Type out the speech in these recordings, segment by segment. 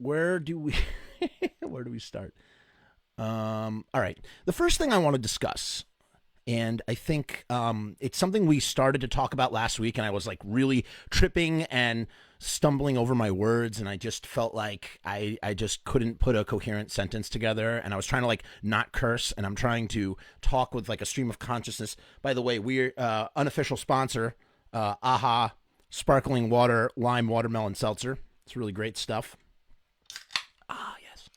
where do we where do we start? All right. The first thing I want to discuss, and I think it's something we started to talk about last week, and I was like really tripping and stumbling over my words, and I just felt like I just couldn't put a coherent sentence together, and I was trying to like not curse, and I'm trying to talk with like a stream of consciousness. By the way, we're unofficial sponsor, AHA Sparkling Water Lime Watermelon Seltzer. It's really great stuff. Ah, yes.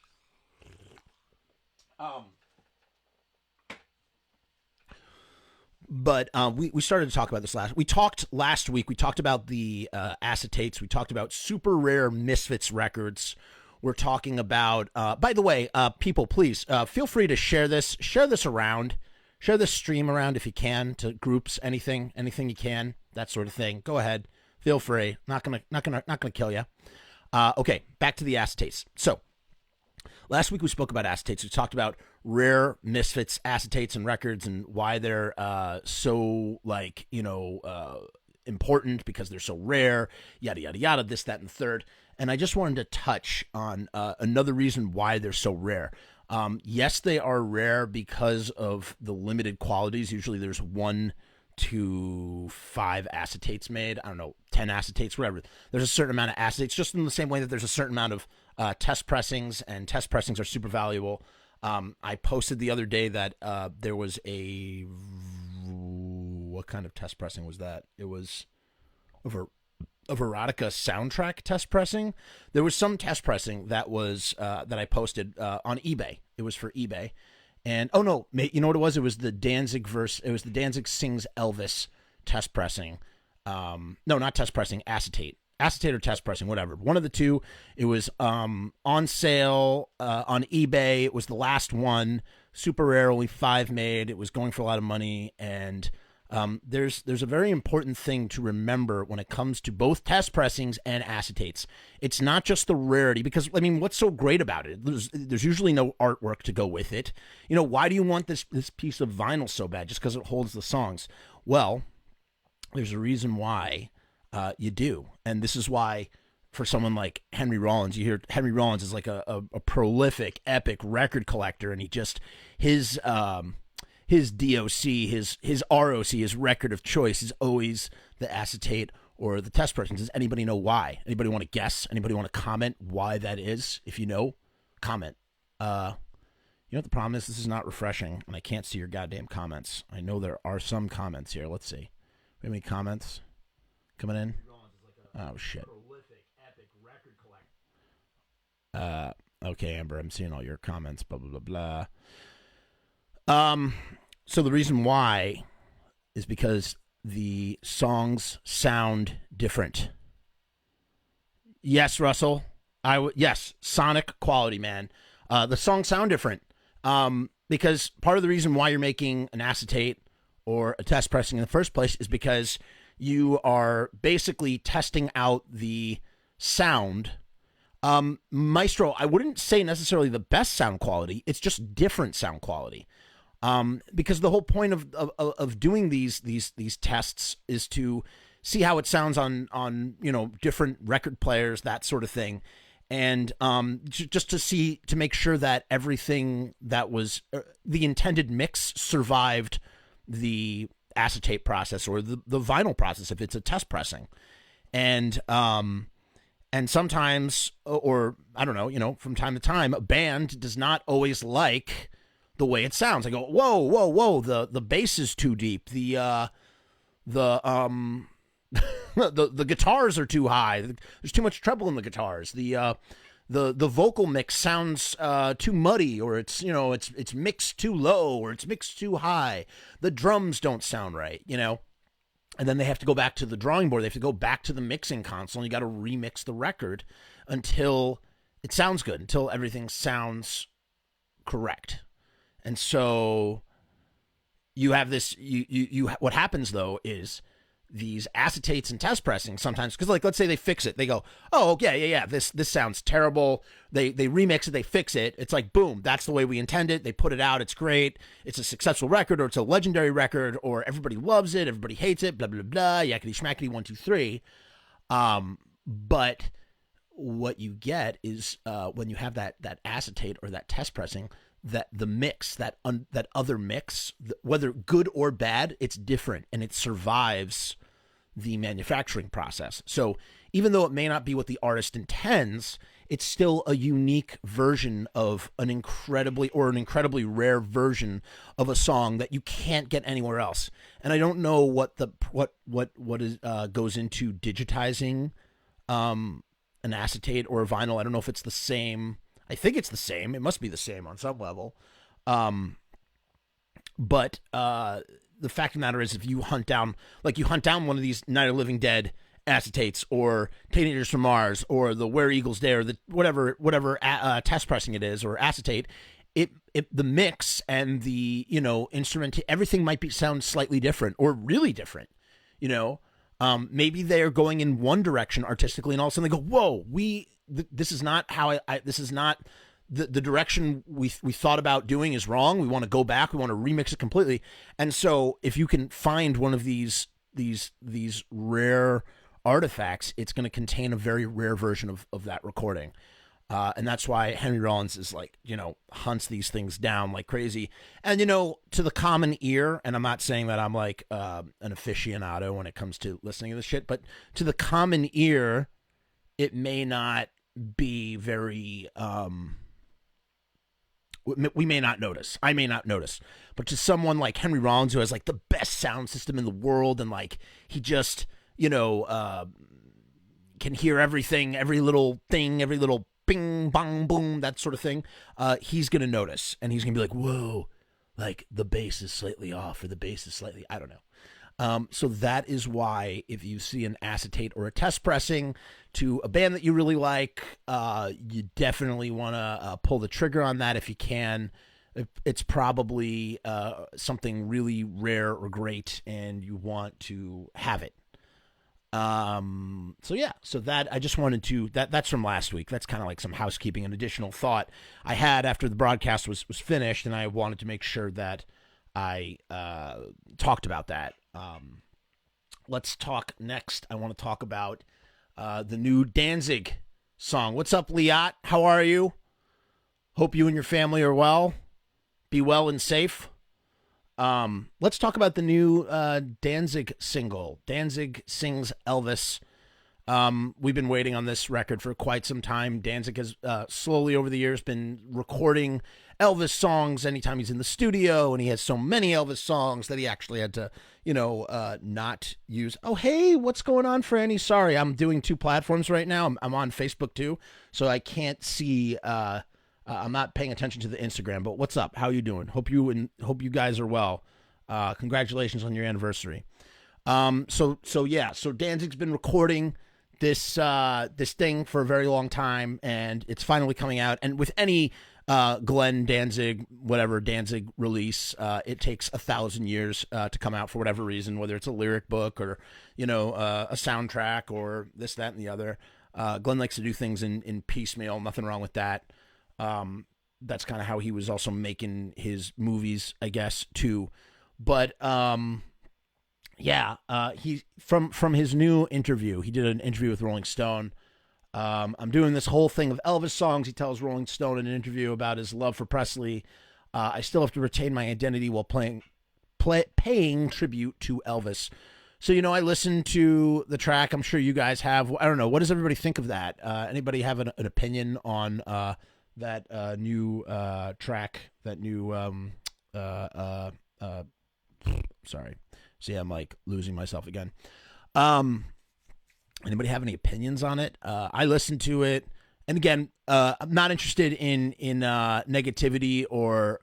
But we started to talk about this last. We talked last week. We talked about the acetates. We talked about super rare Misfits records. We're talking about. By the way, people, please feel free to share this. Share this around. Share this stream around if you can to groups. Anything you can. That sort of thing. Go ahead. Feel free. Not gonna kill you. Okay, back to the acetates. So last week we spoke about acetates. We talked about rare Misfits acetates and records and why they're so like important because they're so rare. Yada yada yada. This, that, and the third. And I just wanted to touch on another reason why they're so rare. Yes, they are rare because of the limited qualities. Usually there's 1 to 5 acetates made. I don't know, 10 acetates, whatever. There's a certain amount of acetates, just in the same way that there's a certain amount of test pressings, and test pressings are super valuable. I posted the other day that there was what kind of test pressing was that? It was a Veronica soundtrack test pressing. There was some test pressing that was that I posted on eBay. It was for eBay. And oh no, you know what it was? It was the Danzig verse. It was the Danzig sings Elvis test pressing. No, not test pressing. Acetate or test pressing, whatever. One of the two. It was on sale on eBay. It was the last one. Super rare, only 5 made. It was going for a lot of money. And there's a very important thing to remember when it comes to both test pressings and acetates. It's not just the rarity, because I mean, what's so great about it? There's usually no artwork to go with it. You know, why do you want this piece of vinyl so bad? Just because it holds the songs? Well, there's a reason why you do, and this is why. For someone like Henry Rollins, you hear Henry Rollins is like a prolific, epic record collector, and his DOC, his ROC, his record of choice is always the acetate or the test pressing. Does anybody know why? Anybody want to guess? Anybody want to comment why that is? If you know, comment. You know what the problem is? This is not refreshing, and I can't see your goddamn comments. I know there are some comments here. Let's see. We have any comments coming in? Oh, shit. Okay, Amber, I'm seeing all your comments, blah, blah, blah, blah. So the reason why is because the songs sound different. Yes, Russell. Yes, sonic quality, man. The songs sound different. Because part of the reason why you're making an acetate or a test pressing in the first place is because you are basically testing out the sound. Maestro, I wouldn't say necessarily the best sound quality. It's just different sound quality. Because the whole point of doing these tests is to see how it sounds on different record players, that sort of thing, and just to make sure that everything that was the intended mix survived the acetate process or the vinyl process if it's a test pressing, and sometimes, or I don't know, from time to time, a band does not always like the way it sounds. I go, whoa, the bass is too deep. The the guitars are too high. There's too much treble in the guitars. The vocal mix sounds too muddy, or it's mixed too low, or it's mixed too high. The drums don't sound right, And then they have to go back to the drawing board. They have to go back to the mixing console, and you got to remix the record until it sounds good, until everything sounds correct. And so you have this, what happens though is these acetates and test pressing sometimes, because let's say they fix it. They go, oh, yeah, this sounds terrible. They remix it, they fix it. It's like, boom, that's the way we intend it. They put it out, it's great. It's a successful record, or it's a legendary record, or everybody loves it, everybody hates it, blah, blah, blah, yakety schmackety, 1, 2, 3. But what you get is when you have that acetate or that test pressing, that the mix, that other mix, whether good or bad, it's different and it survives the manufacturing process. So even though it may not be what the artist intends, it's still a unique version of an incredibly rare version of a song that you can't get anywhere else. And I don't know what is goes into digitizing an acetate or a vinyl. I don't know if it's the same. I think it's the same. It must be the same on some level. But the fact of the matter is, if you hunt down one of these Night of the Living Dead acetates or Teenagers from Mars or the Where Eagles Dare, the whatever test pressing it is or acetate, it the mix and the instrument, everything might sound slightly different or really different. Maybe they're going in one direction artistically, and all of a sudden they go, "Whoa, this is not how this is not the direction we thought about doing is wrong. We want to go back. We want to remix it completely." And so, if you can find one of these rare artifacts, it's going to contain a very rare version of that recording. And that's why Henry Rollins is hunts these things down like crazy. And, to the common ear, and I'm not saying that I'm like an aficionado when it comes to listening to this shit, but to the common ear, it may not be very, we may not notice. I may not notice. But to someone like Henry Rollins, who has like the best sound system in the world, and like he just, can hear everything, every little thing, every little bing, bang, boom, that sort of thing, he's going to notice. And he's going to be like, whoa, like the bass is slightly off, or the bass is slightly, I don't know. So that is why if you see an acetate or a test pressing to a band that you really like, you definitely want to pull the trigger on that if you can. It's probably something really rare or great, and you want to have it. So that I just wanted to, that's from last week. That's kind of like some housekeeping, an additional thought I had after the broadcast was finished, and I wanted to make sure that I talked about that. Let's talk next. I want to talk about the new Danzig song. What's up, Liat? How are you? Hope you and your family are well. Be well and safe. Let's talk about the new Danzig single. Danzig sings Elvis. We've been waiting on this record for quite some time. Danzig has slowly over the years been recording Elvis songs anytime he's in the studio, and he has so many Elvis songs that he actually had to, not use. Oh, hey, what's going on, Franny? Sorry, I'm doing two platforms right now. I'm on Facebook too, so I can't see. I'm not paying attention to the Instagram, but what's up? How you doing? Hope you guys are well. Congratulations on your anniversary. So Danzig's been recording this thing for a very long time, and it's finally coming out. And with any Glenn Danzig, whatever Danzig release, it takes 1,000 years to come out for whatever reason, whether it's a lyric book or a soundtrack or this, that, and the other. Glenn likes to do things in piecemeal. Nothing wrong with that. That's kind of how he was also making his movies, I guess, too. But he from his new interview, he did an interview with Rolling Stone. I'm doing this whole thing of Elvis songs. He tells Rolling Stone in an interview about his love for Presley. I still have to retain my identity while paying tribute to Elvis. So, I listened to the track. I'm sure you guys have. I don't know. What does everybody think of that? Anybody have an opinion on that new track? That new sorry. See, I'm like losing myself again. Anybody have any opinions on it? I listened to it, and again, I'm not interested in negativity or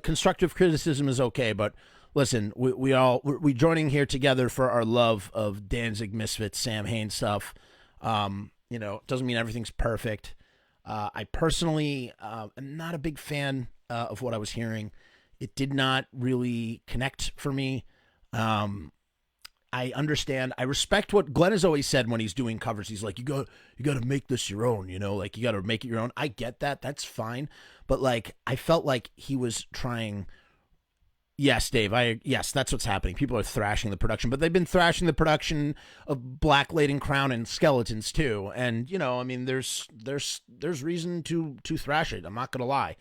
constructive criticism is okay. But listen, we joining here together for our love of Danzig, Misfits, Samhain stuff. It doesn't mean everything's perfect. I personally am not a big fan of what I was hearing. It did not really connect for me. I understand. I respect what Glenn has always said when he's doing covers. He's like, you got to make this your own, like you got to make it your own. I get that. That's fine. But like, I felt like he was trying Yes, Dave. Yes, that's what's happening. People are thrashing the production, but they've been thrashing the production of Black Laden Crown and Skeletons too. And I mean, there's reason to thrash it. I'm not gonna lie.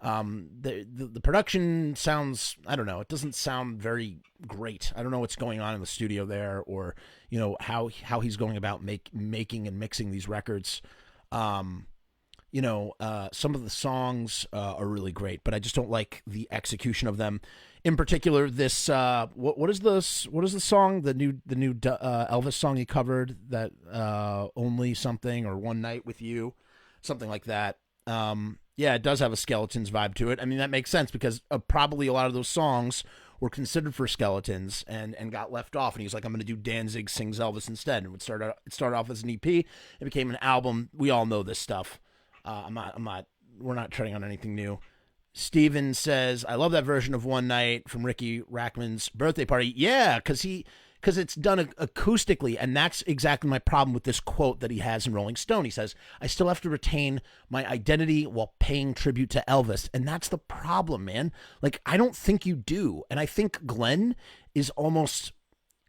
The production sounds, I don't know, it doesn't sound very great. I don't know what's going on in the studio there, or how he's going about making and mixing these records. Some of the songs are really great, but I just don't like the execution of them. In particular, this what is the song, the new Elvis song he covered, that Only Something or One Night with You, something like that. Yeah, it does have a Skeletons vibe to it. I mean, that makes sense because probably a lot of those songs were considered for Skeletons and got left off. And he was like, I'm going to do Danzig Sings Elvis instead. And it started off as an EP. It became an album. We all know this stuff. We're not treading on anything new. Steven says, I love that version of One Night from Ricky Rackman's birthday party. Yeah, because it's done acoustically, and that's exactly my problem with this quote that he has in Rolling Stone. He says, I still have to retain my identity while paying tribute to Elvis. And that's the problem, man. Like, I don't think you do. And I think Glenn is almost,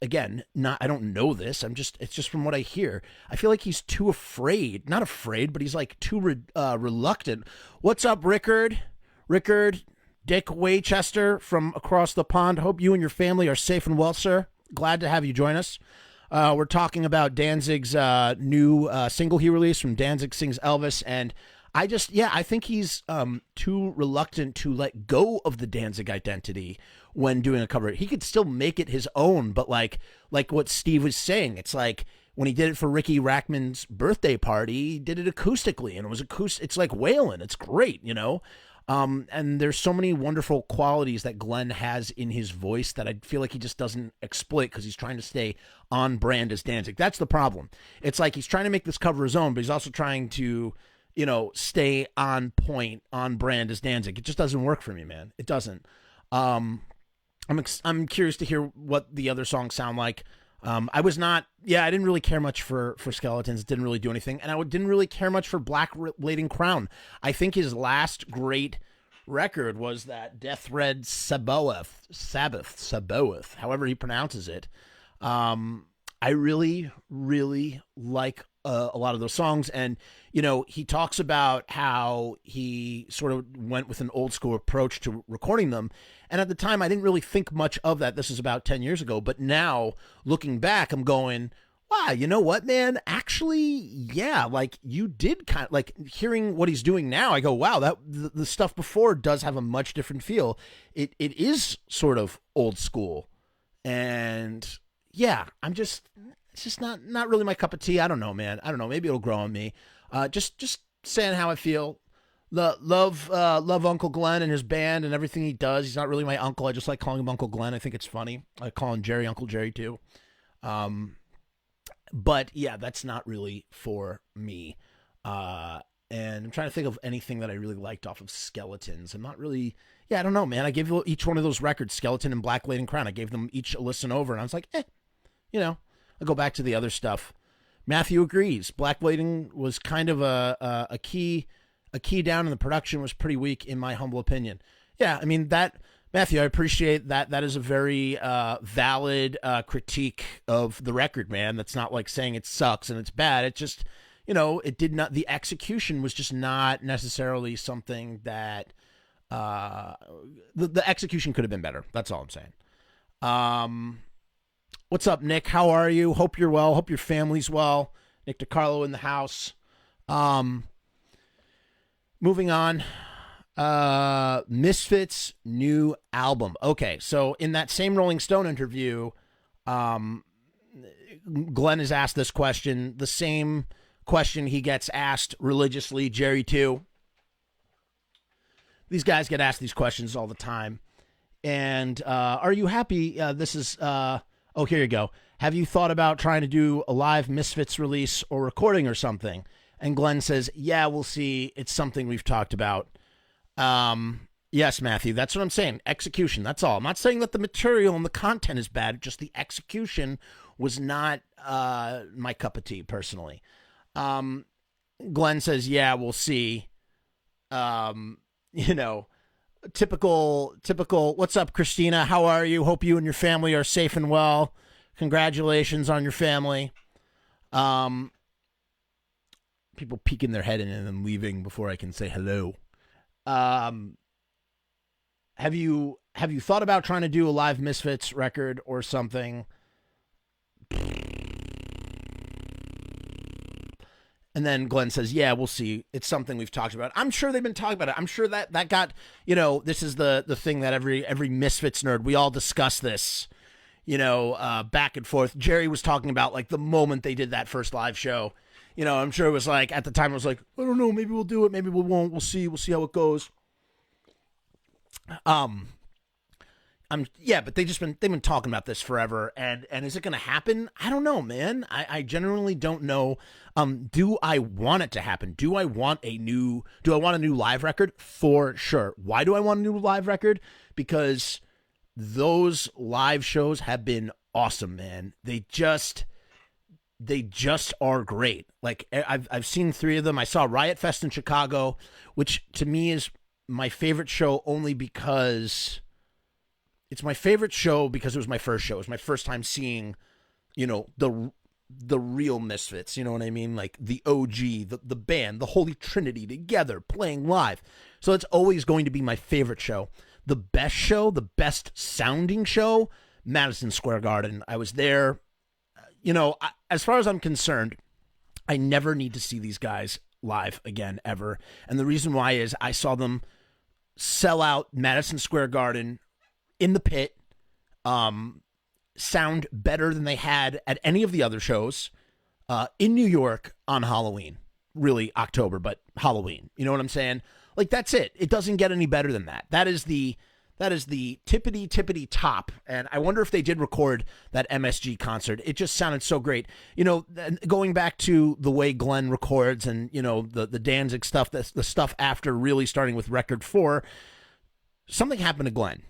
again, I don't know this. It's just from what I hear. I feel like he's too afraid, not afraid, but he's like too reluctant. What's up, Rickard, Dick Waychester from across the pond. Hope you and your family are safe and well, sir. Glad to have you join us. We're talking about Danzig's new single he released from Danzig Sings Elvis, and I think he's too reluctant to let go of the Danzig identity when doing a cover. He could still make it his own, but like what Steve was saying, it's like when he did it for Ricky Rackman's birthday party, he did it acoustically, and it was acoustic. It's like Waylon. It's great, and there's so many wonderful qualities that Glenn has in his voice that I feel like he just doesn't exploit because he's trying to stay on brand as Danzig. That's the problem. It's like he's trying to make this cover his own, but he's also trying to, stay on point, on brand as Danzig. It just doesn't work for me, man. It doesn't. I'm curious to hear what the other songs sound like. I didn't really care much for Skeletons. It didn't really do anything. And I didn't really care much for Black Laden Crown. I think his last great record was that Death Red Sabbath, however he pronounces it. I really, really like a lot of those songs. And, he talks about how he sort of went with an old school approach to recording them. And at the time, I didn't really think much of that. This is about 10 years ago. But now, looking back, I'm going, wow, you know what, man? Actually, yeah, like you did kind of, like hearing what he's doing now, I go, wow, that the stuff before does have a much different feel. It is sort of old school. And yeah, it's just not really my cup of tea. I don't know, man. I don't know. Maybe it'll grow on me. Just saying how I feel. Love Uncle Glenn and his band and everything he does. He's not really my uncle. I just like calling him Uncle Glenn. I think it's funny. I call him Jerry Uncle Jerry too. But yeah, that's not really for me. And I'm trying to think of anything that I really liked off of Skeletons. I'm not really, I don't know, man. I gave each one of those records, Skeleton and Black Laden Crown. I gave them each a listen over, and I was like, I'll go back to the other stuff. Matthew agrees. Black Laden was kind of a key down, and the production was pretty weak, in my humble opinion. Yeah, I mean, Matthew, I appreciate that. That is a very valid critique of the record, man. That's not like saying it sucks and it's bad. It just, it did not, the execution was just not necessarily something that, the execution could have been better. That's all I'm saying. What's up, Nick? How are you? Hope you're well. Hope your family's well. Nick DiCarlo in the house. Moving on. Misfits New Album. Okay, so in that same Rolling Stone interview, Glenn is asked this question, the same question he gets asked religiously, Jerry too. These guys get asked these questions all the time. And are you happy? This is, here you go. Have you thought about trying to do a live Misfits release or recording or something? And Glenn says, yeah, we'll see. It's something we've talked about. Yes, Matthew, that's what I'm saying. Execution, that's all. I'm not saying that the material and the content is bad. Just the execution was not my cup of tea, personally. Glenn says, yeah, we'll see. typical. What's up, Christina? How are you? Hope you and your family are safe and well. Congratulations on your family. People peeking their head in and then leaving before I can say hello. Have you thought about trying to do a live Misfits record or something? And then Glenn says, yeah, we'll see. It's something we've talked about. I'm sure they've been talking about it. I'm sure that got, this is the thing that every Misfits nerd, we all discuss this, back and forth. Jerry was talking about, like, the moment they did that first live show. I'm sure it was like, at the time, it was like, I don't know, maybe we'll do it, maybe we won't. We'll see how it goes. But they've been talking about this forever, and is it going to happen? I don't know, man. I genuinely don't know. Do I want it to happen? Do I want a new live record? For sure. Why do I want a new live record? Because those live shows have been awesome, man. They just are great. Like, I've seen 3 of them. I saw Riot Fest in Chicago, which to me is my favorite show only because it's my favorite show because it was my first show. It was my first time seeing, the real Misfits. You know what I mean? Like the OG, the band, the Holy Trinity together playing live. So it's always going to be my favorite show. The best show, the best sounding show, Madison Square Garden. I was there. As far as I'm concerned, I never need to see these guys live again, ever. And the reason why is I saw them sell out Madison Square Garden in the pit, sound better than they had at any of the other shows in New York on Halloween. Really October, but Halloween. You know what I'm saying? Like, that's it. It doesn't get any better than that. That is the tippity top. And I wonder if they did record that MSG concert. It just sounded so great. Going back to the way Glenn records and, the Danzig stuff, the stuff after really starting with record 4, something happened to Glenn.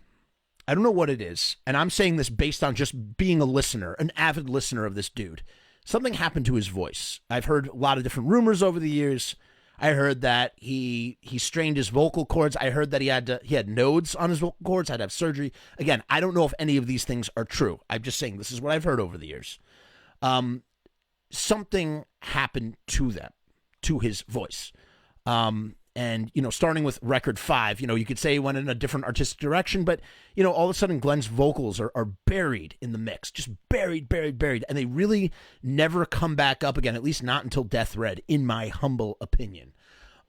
I don't know what it is, and I'm saying this based on just being a listener, an avid listener of this dude. Something happened to his voice. I've heard a lot of different rumors over the years. I heard that he strained his vocal cords. I heard that he had nodes on his vocal cords, had to have surgery. Again, I don't know if any of these things are true. I'm just saying this is what I've heard over the years. Something happened to his voice. And, starting with record 5, you could say he went in a different artistic direction, but, all of a sudden Glenn's vocals are buried in the mix, just buried. And they really never come back up again, at least not until Death Red, in my humble opinion.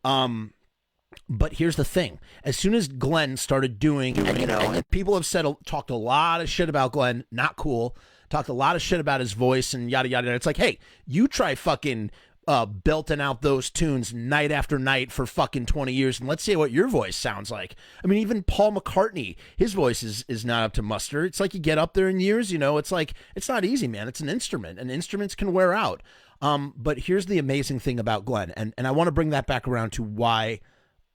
But here's the thing. As soon as Glenn started doing, and people have talked a lot of shit about Glenn, not cool, talked a lot of shit about his voice and yada, yada. It's like, hey, you try fucking belting out those tunes night after night for fucking 20 years, and let's see what your voice sounds like. I mean, even Paul McCartney, his voice is not up to muster. It's like you get up there in years, it's like, it's not easy, man. It's an instrument, and instruments can wear out. But here's the amazing thing about Glenn, and I want to bring that back around to why,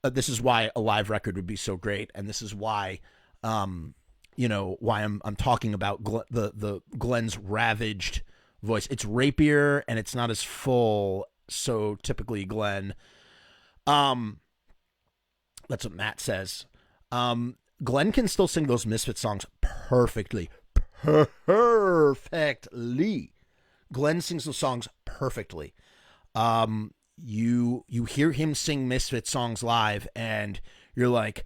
this is why a live record would be so great, and this is why, why I'm talking about the Glenn's ravaged voice. It's rapier and it's not as full. So typically Glenn, that's what Matt says. Glenn can still sing those Misfits songs perfectly. Glenn sings those songs perfectly. You hear him sing Misfits songs live and you're like,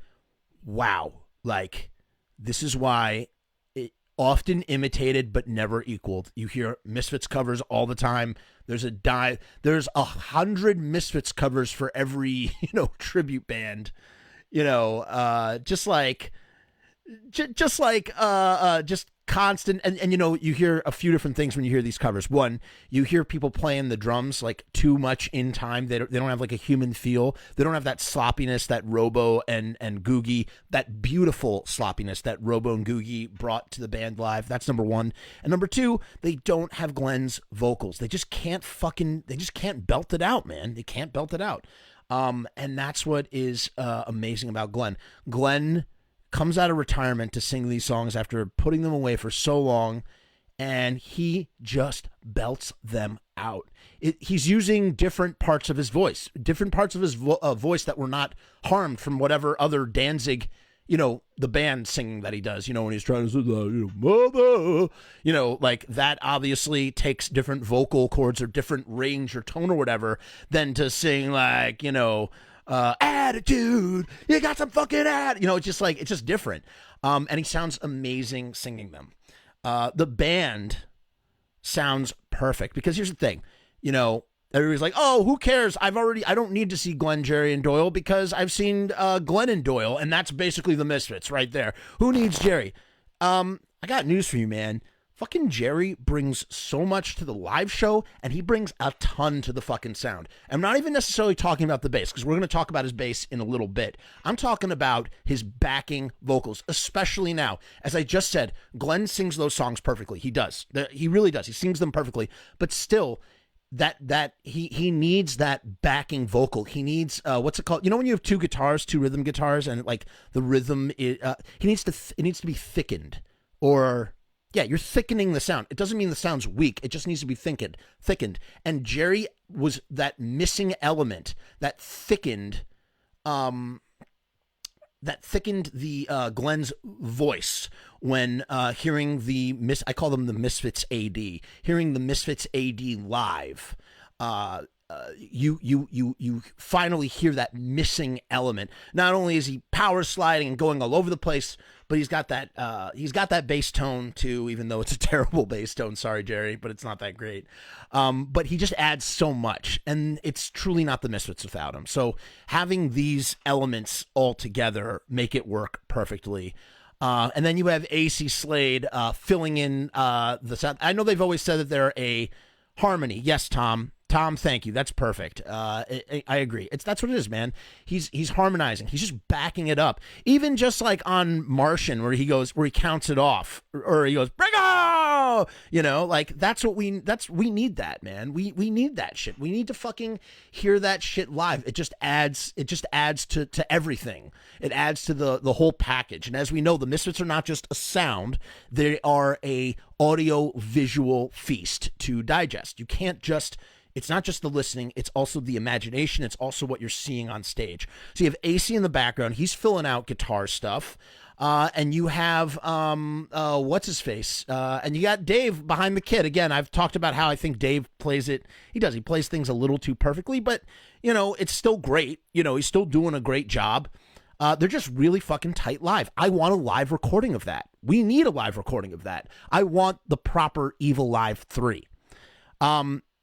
wow, like this is why often imitated but never equaled. You hear Misfits covers all the time. There's 100 Misfits covers for every tribute band. Just constant. And you hear a few different things when you hear these covers. One, you hear people playing the drums like too much in time. They don't have like a human feel. They don't have that sloppiness that Robo and Googie, that beautiful sloppiness that Robo and Googie brought to the band live. That's number one. And number two, they don't have Glenn's vocals. They just can't belt it out, man. They can't belt it out. And that's what is amazing about Glenn. Glenn comes out of retirement to sing these songs after putting them away for so long, and he just belts them out. He's using different parts of his voice, voice that were not harmed from whatever other Danzig the band singing that he does, when he's trying to say, mother, like that obviously takes different vocal cords or different range or tone or whatever than to sing like, attitude, you got some fucking it's just different. And he sounds amazing singing them. The band sounds perfect because here's the thing, everybody's like, oh, who cares? I don't need to see Glenn, Jerry, and Doyle because I've seen Glenn and Doyle, and that's basically the Misfits right there. Who needs Jerry? I got news for you, man. Fucking Jerry brings so much to the live show, and he brings a ton to the fucking sound. I'm not even necessarily talking about the bass, because we're going to talk about his bass in a little bit. I'm talking about his backing vocals, especially now. As I just said, Glenn sings those songs perfectly. He does. He really does. He sings them perfectly. But still, that he needs that backing vocal. He needs what's it called? When you have two rhythm guitars, and like the rhythm it needs to be thickened, or yeah, you're thickening the sound. It doesn't mean the sound's weak. It just needs to be thickened. And Jerry was that missing element that thickened the Glenn's voice when hearing I call them the Misfits AD. Hearing the Misfits AD live, you finally hear that missing element. Not only is he power sliding and going all over the place, but he's got that bass tone too, even though it's a terrible bass tone. Sorry, Jerry, but it's not that great. But he just adds so much, and it's truly not the Misfits without him. So having these elements all together make it work perfectly. And then you have AC Slade filling in the sound. I know they've always said that they're a harmony. Yes, Tom, thank you. That's perfect. I agree. That's what it is, man. He's harmonizing. He's just backing it up. Even just like on Martian, where he counts it off, or he goes, "Bring on!" Like we need that, man. We need that shit. We need to fucking hear that shit live. It just adds to everything. It adds to the whole package. And as we know, the Misfits are not just a sound. They are a audio visual feast to digest. You can't just. It's not just the listening, it's also the imagination, it's also what you're seeing on stage. So you have AC in the background, he's filling out guitar stuff, and you have, what's-his-face, and you got Dave behind the kit. Again, I've talked about how I think Dave plays it, he plays things a little too perfectly, but, it's still great, he's still doing a great job. They're just really fucking tight live. I want a live recording of that. We need a live recording of that. I want the proper EVILIVE 3.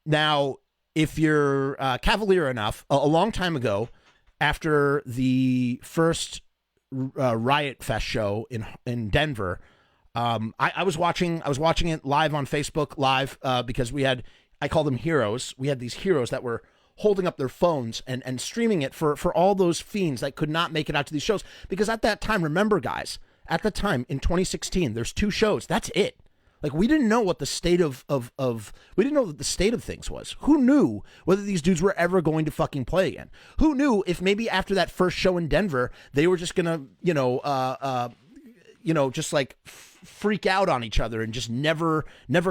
Now, if you're cavalier enough, a long time ago, after the first Riot Fest show in Denver, I was watching it live on Facebook Live because I call them heroes. We had these heroes that were holding up their phones and streaming it for all those fiends that could not make it out to these shows. Because at that time, remember, guys, at the time in 2016, there's 2 shows. That's it. Like, we didn't know what the state of we didn't know what the state of things was. Who knew whether these dudes were ever going to fucking play again? Who knew if maybe after that first show in Denver, they were just gonna, just like freak out on each other and just never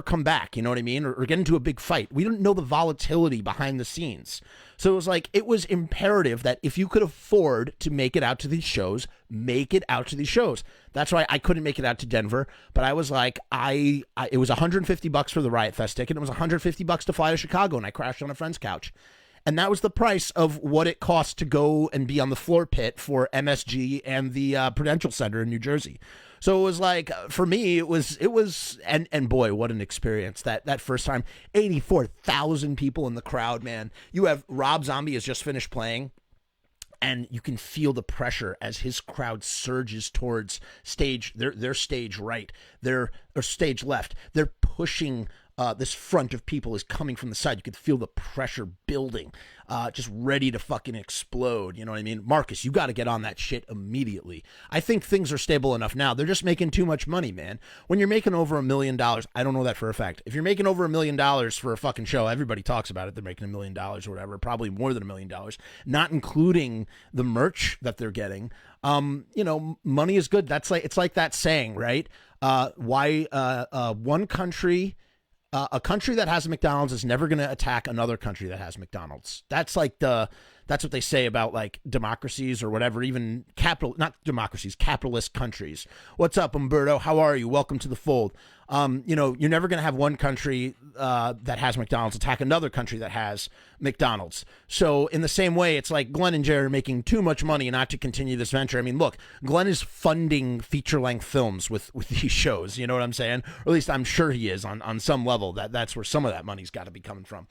come back, you know what I mean? Or get into a big fight. We didn't know the volatility behind the scenes. So it was imperative that if you could afford to make it out to these shows, make it out to these shows. That's why I couldn't make it out to Denver, but I was like, it was $150 for the Riot Fest ticket. It was $150 to fly to Chicago, and I crashed on a friend's couch. And that was the price of what it cost to go and be on the floor pit for MSG and the Prudential Center in New Jersey. So it was like, for me, it was, and boy, what an experience that first time. 84,000 people in the crowd, man. You have Rob Zombie has just finished playing, and you can feel the pressure as his crowd surges towards stage, their stage right, or stage left. They're pushing. This front of people is coming from the side. You could feel the pressure building, just ready to fucking explode. You know what I mean? Marcus, you got to get on that shit immediately. I think things are stable enough now. They're just making too much money, man. When you're making over $1 million, I don't know that for a fact. If you're making over $1 million for a fucking show, everybody talks about it. They're making $1 million or whatever, probably more than $1 million, not including the merch that they're getting. Money is good. It's like that saying, right? One country. A country that has a McDonald's is never going to attack another country that has McDonald's. That's like the That's what they say about like democracies or whatever, even not democracies, capitalist countries. What's up, Umberto? How are you? Welcome to the fold. You're never going to have one country that has McDonald's attack another country that has McDonald's. So in the same way, it's like Glenn and Jerry are making too much money not to continue this venture. I mean, look, Glenn is funding feature-length films with these shows. You know what I'm saying? Or at least I'm sure he is on some level. That's where some of that money's got to be coming from.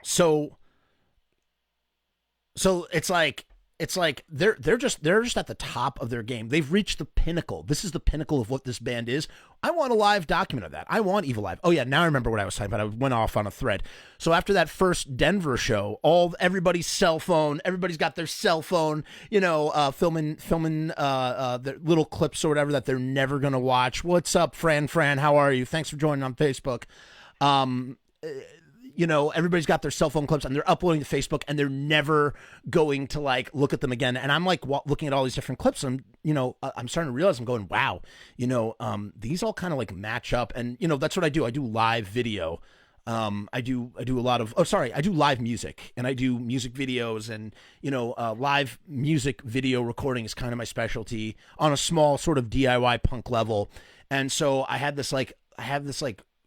So it's like they're just at the top of their game. They've reached the pinnacle. This is the pinnacle of what this band is. I want a live document of that. I want EVILIVE. Oh yeah, now I remember what I was talking about. I went off on a thread. So after that first Denver show, everybody's got their cell phone, filming their little clips or whatever that they're never gonna watch. What's up, Fran? How are you? Thanks for joining on Facebook. Everybody's got their cell phone clips and they're uploading to Facebook and they're never going to like look at them again. And I'm like looking at all these different clips and, I'm starting to realize I'm going, wow, these all kind of like match up. And, that's what I do. I do live video. I do live music and I do music videos and, live music video recording is kind of my specialty on a small sort of DIY punk level. And so I have this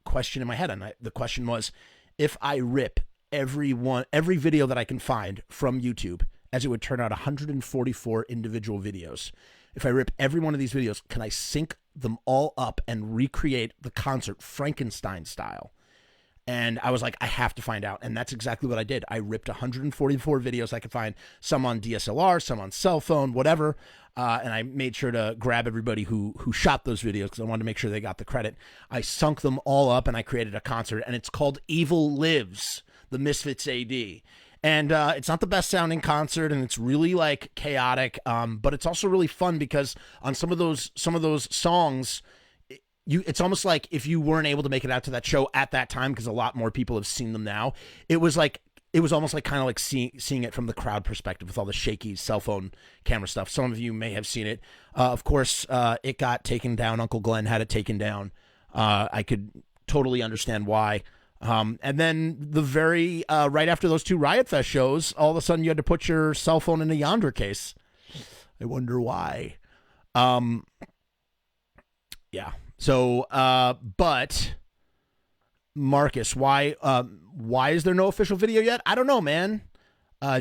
question in my head. And the question was, if I rip every video that I can find from YouTube, as it would turn out 144 individual videos, if I rip every one of these videos, can I sync them all up and recreate the concert Frankenstein style? And I was like, I have to find out. And that's exactly what I did. I ripped 144 videos I could find, some on DSLR, some on cell phone, whatever. And I made sure to grab everybody who shot those videos because I wanted to make sure they got the credit. I sunk them all up and I created a concert, and it's called EVILIVE, the Misfits AD. And it's not the best sounding concert, and it's really like chaotic, but it's also really fun because on some of those songs, it's almost like if you weren't able to make it out to that show at that time, because a lot more people have seen them now, it was almost like kind of like seeing it from the crowd perspective with all the shaky cell phone camera stuff. Some of you may have seen it. Of course, it got taken down. Uncle Glenn had it taken down. I could totally understand why. And then the very right after those two Riot Fest shows, all of a sudden you had to put your cell phone in a Yonder case. I wonder why. Yeah. So, but Marcus, why is there no official video yet? I don't know, man.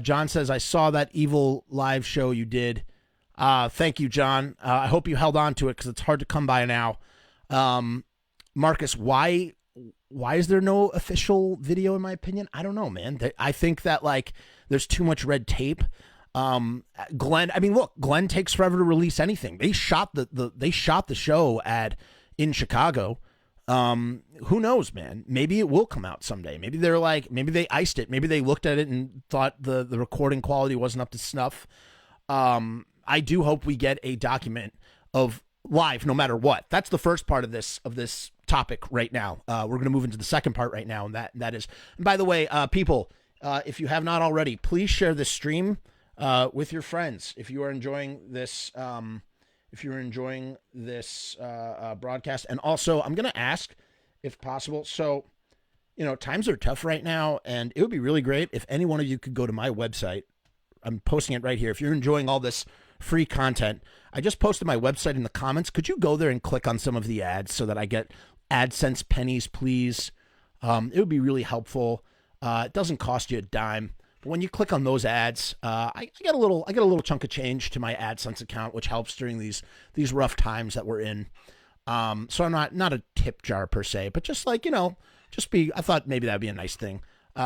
John says, I saw that EVILIVE show you did. Thank you, John. I hope you held on to it because it's hard to come by now. Marcus, why is there no official video in my opinion? I don't know, man. I think that like there's too much red tape. Glenn takes forever to release anything. They shot the show in Chicago. Who knows, man? Maybe it will come out someday. Maybe they iced it. Maybe they looked at it and thought the recording quality wasn't up to snuff. I do hope we get a document of live, no matter what. That's the first part of this topic right now. We're going to move into the second part right now, and that is. And by the way, people, if you have not already, please share this stream with your friends. If you are enjoying this. If you're enjoying this broadcast. And also, I'm going to ask, if possible, so, times are tough right now, and it would be really great if any one of you could go to my website. I'm posting it right here. If you're enjoying all this free content, I just posted my website in the comments. Could you go there and click on some of the ads so that I get AdSense pennies, please? It would be really helpful. It doesn't cost you a dime. But when you click on those ads, I get a little chunk of change to my AdSense account, which helps during these rough times that we're in. So I'm not a tip jar per se, but just like, I thought maybe that'd be a nice thing.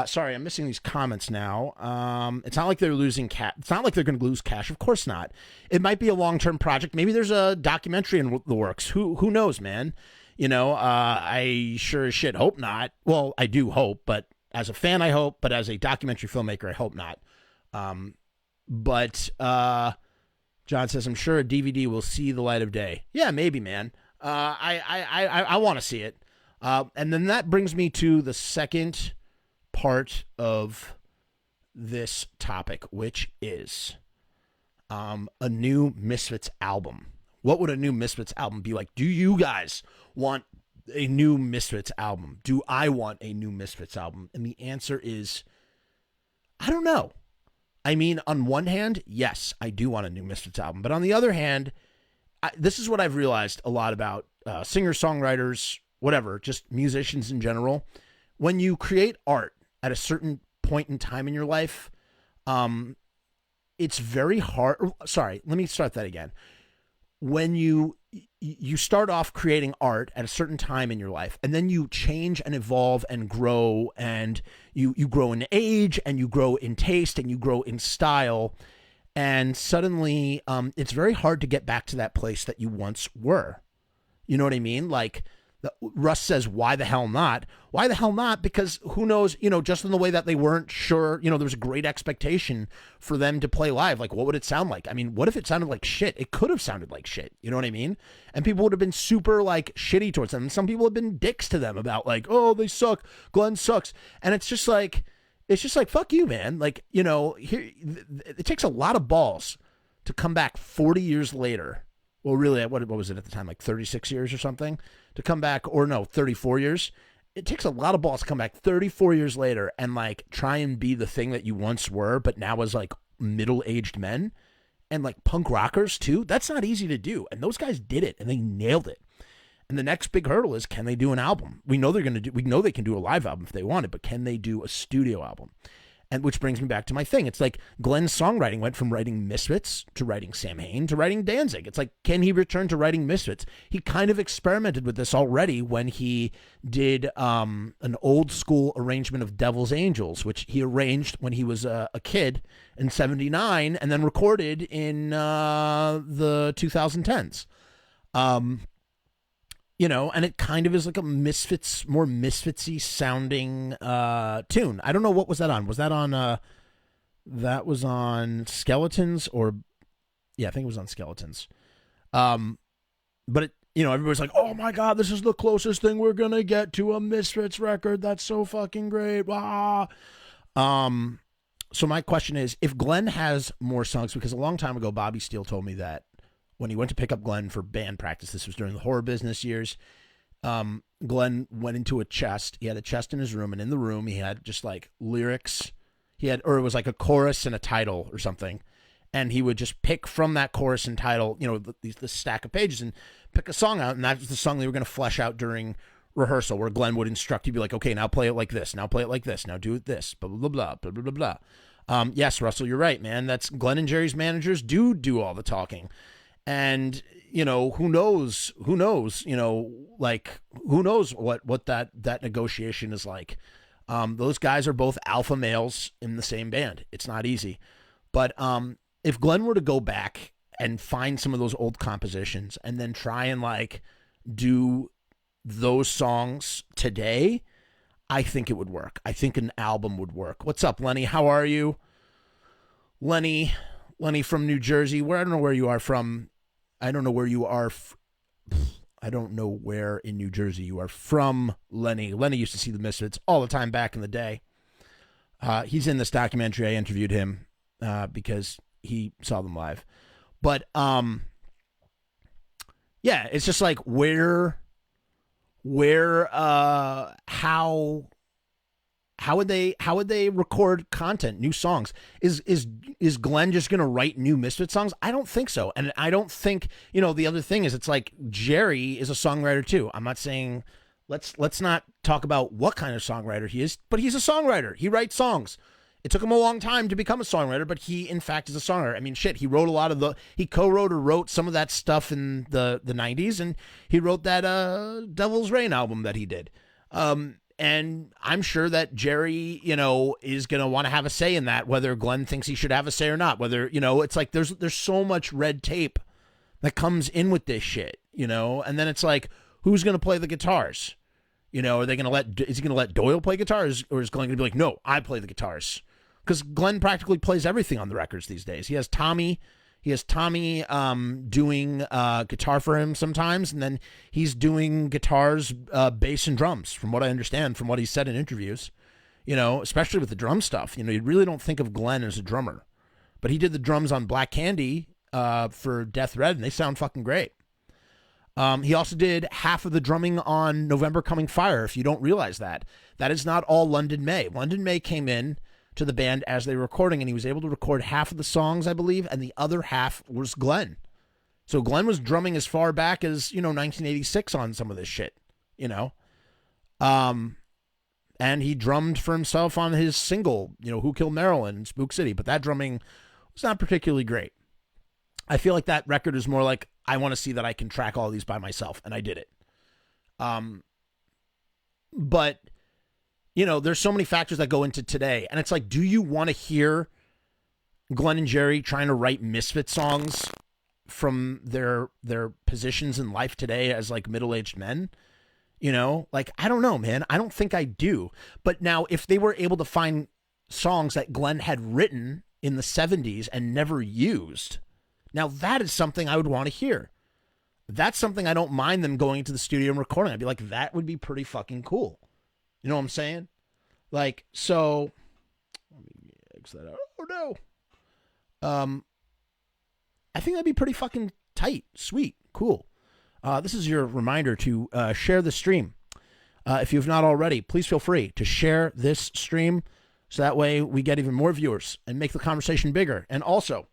Sorry, I'm missing these comments now. It's not like they're losing cash. It's not like they're going to lose cash. Of course not. It might be a long-term project. Maybe there's a documentary in the works. Who knows, man? I sure as shit hope not. Well, I do hope, but as a fan, I hope, but as a documentary filmmaker, I hope not. But John says, I'm sure a DVD will see the light of day. Yeah, maybe, man. I want to see it. And then that brings me to the second part of this topic, which is a new Misfits album. What would a new Misfits album be like? Do you guys want a new Misfits album? Do I want a new Misfits album? And the answer is I don't know. I mean, on one hand, yes, I do want a new Misfits album. But on the other hand, this is what I've realized a lot about singer-songwriters, whatever, just musicians in general. When you create art at a certain point in time in your life, it's very hard. Sorry, let me start that again. When you start off creating art at a certain time in your life, and then you change and evolve and grow, and you grow in age, and you grow in taste, and you grow in style, and suddenly it's very hard to get back to that place that you once were. You know what I mean? Like, Russ says, why the hell not? Why the hell not? Because who knows, just in the way that they weren't sure, there was a great expectation for them to play live. Like, what would it sound like? I mean, what if it sounded like shit? It could have sounded like shit. You know what I mean? And people would have been super, like, shitty towards them. And some people have been dicks to them about, like, oh, they suck. Glenn sucks. And it's just like, fuck you, man. Like, here, it takes a lot of balls to come back 40 years later. Well, really, what was it at the time? Like 36 years or something to come back, or no, 34 years. It takes a lot of balls to come back 34 years later and like try and be the thing that you once were, but now as like middle-aged men and like punk rockers too. That's not easy to do. And those guys did it and they nailed it. And the next big hurdle is, can they do an album? We know they can do a live album if they wanted, but can they do a studio album? And which brings me back to my thing. It's like Glenn's songwriting went from writing Misfits to writing Samhain to writing Danzig. It's like, can he return to writing Misfits? He kind of experimented with this already when he did an old school arrangement of Devil's Angels, which he arranged when he was a kid in '79 and then recorded in the 2010s. And it kind of is like a Misfits, more Misfitsy sounding tune. I don't know, what was that on? Was that on, that was on Skeletons I think it was on Skeletons. But it, everybody's like, oh my God, this is the closest thing we're going to get to a Misfits record. That's so fucking great. Ah. So my question is, if Glenn has more songs, because a long time ago, Bobby Steele told me that when he went to pick up Glenn for band practice, this was during the Horror Business years, Glenn went into a chest. He had a chest in his room, and in the room he had just like lyrics. Or it was like a chorus and a title or something. And he would just pick from that chorus and title, the stack of pages, and pick a song out. And that was the song they were going to flesh out during rehearsal, where Glenn would instruct. He'd be like, okay, now play it like this. Now play it like this. Now do it this. Blah, blah, blah, blah, blah, blah, blah. Yes, Russell, you're right, man. That's Glenn and Jerry's managers do all the talking. And, who knows, who knows what that negotiation is like. Those guys are both alpha males in the same band. It's not easy. But if Glenn were to go back and find some of those old compositions and then try and like do those songs today, I think it would work. I think an album would work. What's up, Lenny? How are you? Lenny from New Jersey. I don't know where you are from. I don't know where you are. I don't know where in New Jersey you are from, Lenny. Lenny used to see the Misfits all the time back in the day. He's in this documentary. I interviewed him because he saw them live. But yeah, it's just like how would they record content, new songs? Is Glenn just going to write new Misfit songs? I don't think so. And I don't think, the other thing is, it's like Jerry is a songwriter too. I'm not saying let's not talk about what kind of songwriter he is, but he's a songwriter. He writes songs. It took him a long time to become a songwriter, but he in fact is a songwriter. I mean, shit, he wrote he co-wrote or wrote some of that stuff in the 90s, and he wrote that Devil's Rain album that he did. And I'm sure that Jerry, is going to want to have a say in that, whether Glenn thinks he should have a say or not, whether, it's like there's so much red tape that comes in with this shit, and then it's like, who's going to play the guitars? Is he going to let Doyle play guitars, or is Glenn going to be like, no, I play the guitars? Because Glenn practically plays everything on the records these days. He has Tommy doing guitar for him sometimes, and then he's doing guitars, bass, and drums, from what I understand, from what he said in interviews, especially with the drum stuff. You really don't think of Glenn as a drummer. But he did the drums on Black Candy for Death Red, and they sound fucking great. He also did half of the drumming on November Coming Fire, if you don't realize that. That is not all London May. London May came in to the band as they were recording, and he was able to record half of the songs, I believe, and the other half was Glenn. So Glenn was drumming as far back as, 1986 on some of this shit, and he drummed for himself on his single, Who Killed Marilyn in Spook City, but that drumming was not particularly great. I feel like that record is more like, I want to see that I can track all these by myself, and I did it. But, there's so many factors that go into today, and it's like, do you want to hear Glenn and Jerry trying to write Misfit songs from their positions in life today as like middle-aged men? I don't know, man. I don't think I do. But now, if they were able to find songs that Glenn had written in the 70s and never used, now that is something I would want to hear. That's something I don't mind them going to the studio and recording. I'd be like, that would be pretty fucking cool. You know what I'm saying? So, let me X that out. Oh, no. I think that'd be pretty fucking tight, sweet, cool. This is your reminder to share the stream. If you've not already, please feel free to share this stream so that way we get even more viewers and make the conversation bigger. And also,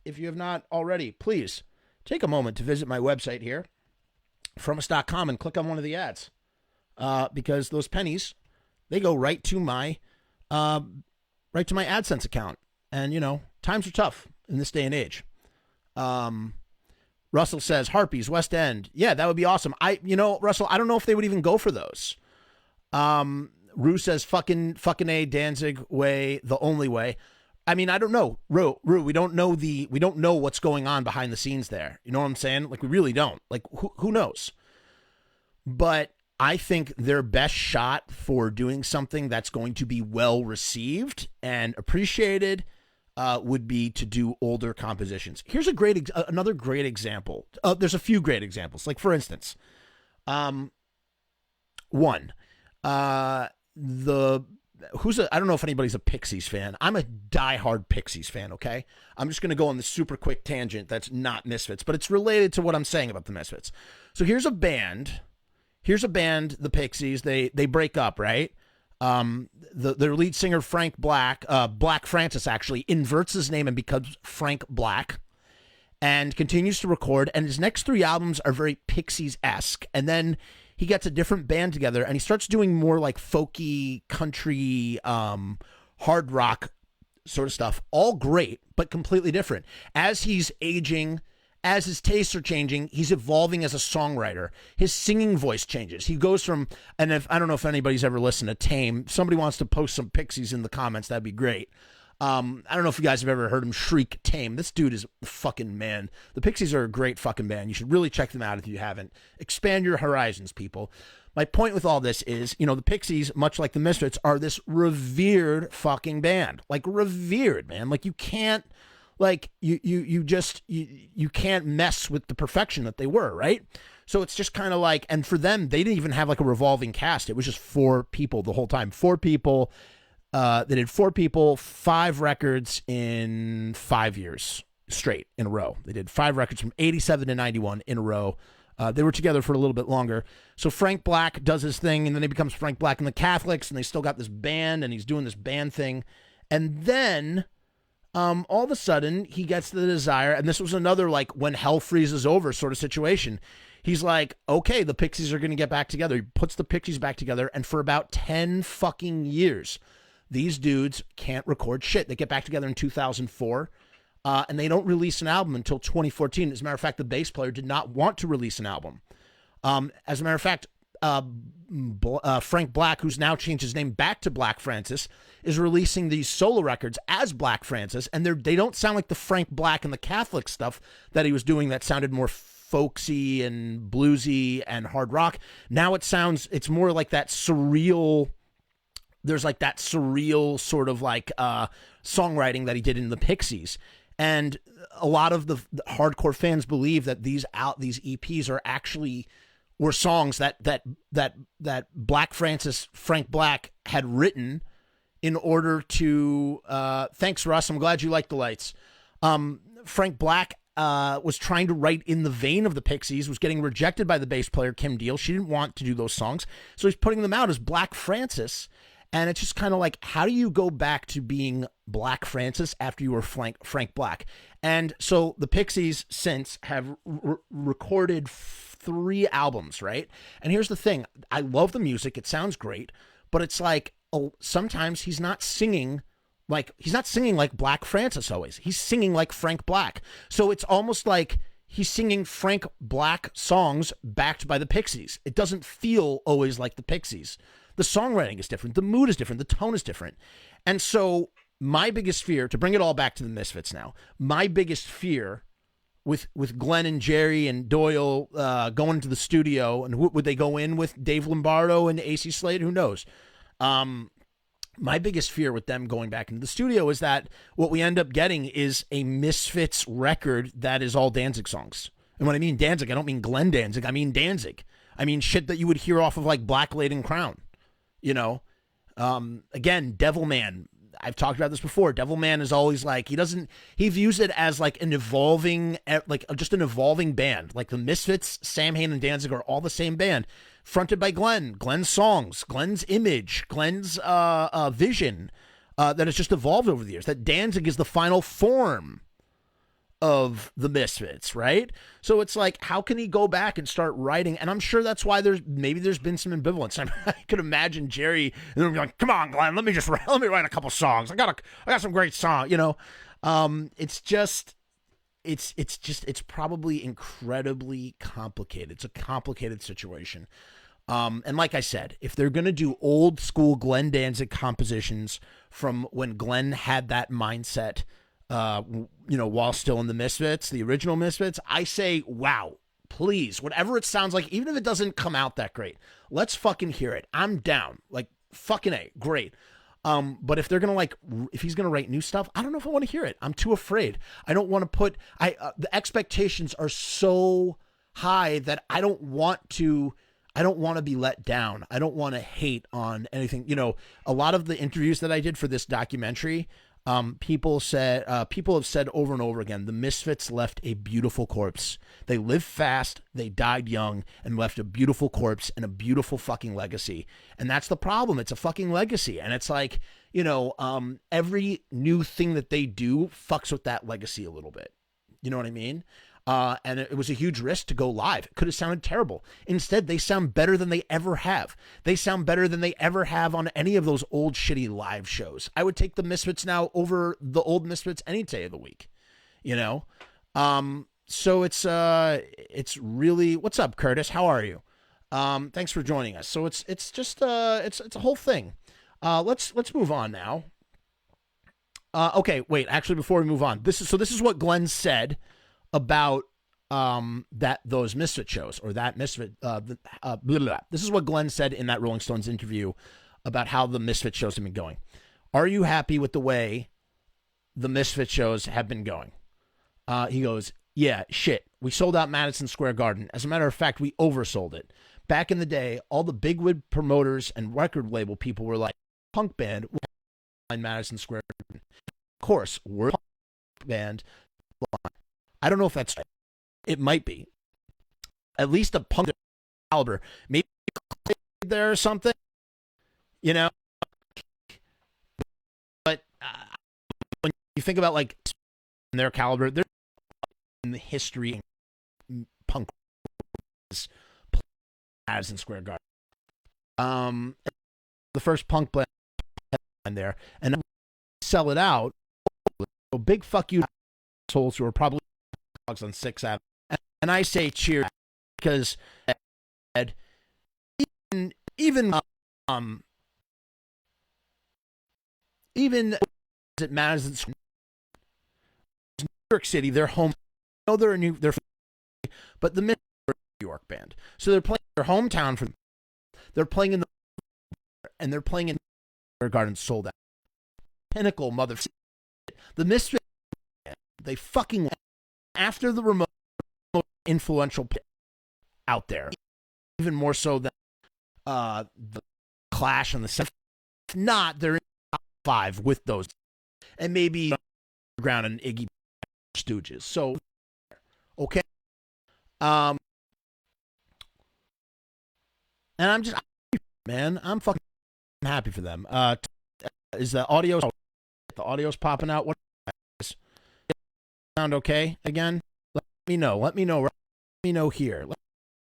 if you have not already, please take a moment to visit my website here, Frumess.com, and click on one of the ads because those pennies, they go right to my AdSense account. And, times are tough in this day and age. Russell says, Harpies, West End. Yeah, that would be awesome. Russell, I don't know if they would even go for those. Rue says, fucking A, Danzig way, the only way. I mean, I don't know. Rue, we don't know what's going on behind the scenes there. You know what I'm saying? We really don't. Who knows? But I think their best shot for doing something that's going to be well received and appreciated would be to do older compositions. Here's another great example. There's a few great examples. For instance, I don't know if anybody's a Pixies fan. I'm a diehard Pixies fan, okay? I'm just going to go on this super quick tangent that's not Misfits, but it's related to what I'm saying about the Misfits. So here's a band, the Pixies, they break up, right? Their lead singer, Frank Black, Black Francis actually, inverts his name and becomes Frank Black and continues to record. And his next 3 albums are very Pixies-esque. And then he gets a different band together and he starts doing more folky, country, hard rock sort of stuff. All great, but completely different. As he's aging, as his tastes are changing, he's evolving as a songwriter. His singing voice changes. He goes from, and I don't know if anybody's ever listened to Tame. If somebody wants to post some Pixies in the comments, that'd be great. I don't know if you guys have ever heard him shriek Tame. This dude is the fucking man. The Pixies are a great fucking band. You should really check them out if you haven't. Expand your horizons, people. My point with all this is, the Pixies, much like the Misfits, are this revered fucking band. Revered, man. You can't, you can't mess with the perfection that they were, right? So it's just kind of and for them, they didn't even have a revolving cast. It was just 4 people the whole time. 4 people. They did 4 people, 5 records in 5 years straight in a row. They did 5 records from 87 to 91 in a row. They were together for a little bit longer. So Frank Black does his thing, and then he becomes Frank Black and the Catholics, and they still got this band, and he's doing this band thing. And then all of a sudden, he gets the desire, and this was another when hell freezes over sort of situation. He's like, okay, the Pixies are going to get back together. He puts the Pixies back together, and for about 10 fucking years, these dudes can't record shit. They get back together in 2004, and they don't release an album until 2014. As a matter of fact, the bass player did not want to release an album. As a matter of fact, Frank Black, who's now changed his name back to Black Francis, is releasing these solo records as Black Francis, and they don't sound like the Frank Black and the Catholic stuff that he was doing that sounded more folksy and bluesy and hard rock. Now it's more like that surreal, there's that surreal sort of songwriting that he did in the Pixies. And a lot of the hardcore fans believe that these EPs were songs that Black Francis, Frank Black, had written in order to, thanks Russ, I'm glad you like the lights. Frank Black was trying to write in the vein of the Pixies, was getting rejected by the bass player Kim Deal. She didn't want to do those songs, so he's putting them out as Black Francis. And it's just kind of like, how do you go back to being Black Francis after you were Frank Black? And so the Pixies since have recorded 3 albums, right? And here's the thing. I love the music. It sounds great. But it's like, sometimes he's not singing like Black Francis always. He's singing like Frank Black. So it's almost like he's singing Frank Black songs backed by the Pixies. It doesn't feel always like the Pixies. The songwriting is different. The mood is different. The tone is different. And so my biggest fear, to bring it all back to the Misfits now, my biggest fear with Glenn and Jerry and Doyle going to the studio, and would they go in with Dave Lombardo and AC Slade? Who knows? My biggest fear with them going back into the studio is that what we end up getting is a Misfits record that is all Danzig songs. And when I mean Danzig, I don't mean Glenn Danzig. I mean Danzig. I mean shit that you would hear off of like Black Laden Crown. You know, again, Devilman. I've talked about this before. Devilman is always like, he views it as like an evolving, like just an evolving band. Like the Misfits, Samhain, and Danzig are all the same band, fronted by Glenn. Glenn's songs, Glenn's image, Glenn's vision that has just evolved over the years. That Danzig is the final form of the Misfits, right? So it's like, how can he go back and start writing? And I'm sure that's why there's been some ambivalence. I could imagine Jerry and be like, "Come on, Glenn, let me write a couple songs. I got some great songs." You know, it's probably incredibly complicated. It's a complicated situation. And like I said, if they're going to do old school Glenn Danzig compositions from when Glenn had that mindset, while still in the Misfits, the original Misfits, I say, wow, please, whatever it sounds like, even if it doesn't come out that great, let's fucking hear it. I'm down. Like, fucking A, great. But if they're going to if he's going to write new stuff, I don't know if I want to hear it. I'm too afraid. I don't want to the expectations are so high that I don't want to be let down. I don't want to hate on anything. You know, a lot of the interviews that I did for this documentary, people have said over and over again, the Misfits left a beautiful corpse. They lived fast, they died young, and left a beautiful corpse and a beautiful fucking legacy. And that's the problem. It's a fucking legacy. And it's like, every new thing that they do fucks with that legacy a little bit. You know what I mean? And it was a huge risk to go live. It could have sounded terrible. Instead, they sound better than they ever have. They sound better than they ever have on any of those old shitty live shows. I would take the Misfits now over the old Misfits any day of the week, So it's really, what's up, Curtis? How are you? Thanks for joining us. So it's just it's a whole thing. Let's move on now. Okay, wait. Actually, before we move on, this is what Glenn said about those Misfit shows, or that Misfit blah, blah. This is what Glenn said in that Rolling Stones interview about how the Misfit shows have been going. Are you happy with the way the Misfit shows have been going? He goes, yeah, shit. We sold out Madison Square Garden. As a matter of fact, we oversold it. Back in the day, all the bigwig promoters and record label people were like, punk band in Madison Square Garden. Of course, we're a punk band. I don't know if that's right. It might be. At least a punk caliber. Maybe there or something. But when you think about like their caliber, they're in the history of punk Madison Square Garden. The first punk band there, and sell it out. So big fuck you assholes who are probably on 6th Avenue. And I say cheers because even at Madison, New York City, their home. I know they're but the New York band, so they're playing their hometown for. They're playing in they're playing in their garden sold out. Pinnacle mother. The Misfits. They fucking after the remote influential out there, even more so than the Clash and the If not, they're in the top 5 with those, and maybe Ground and Iggy Stooges. So, okay, and I'm fucking happy for them. Is the audio's popping out? What is sound okay again? Let me know. Let me know here.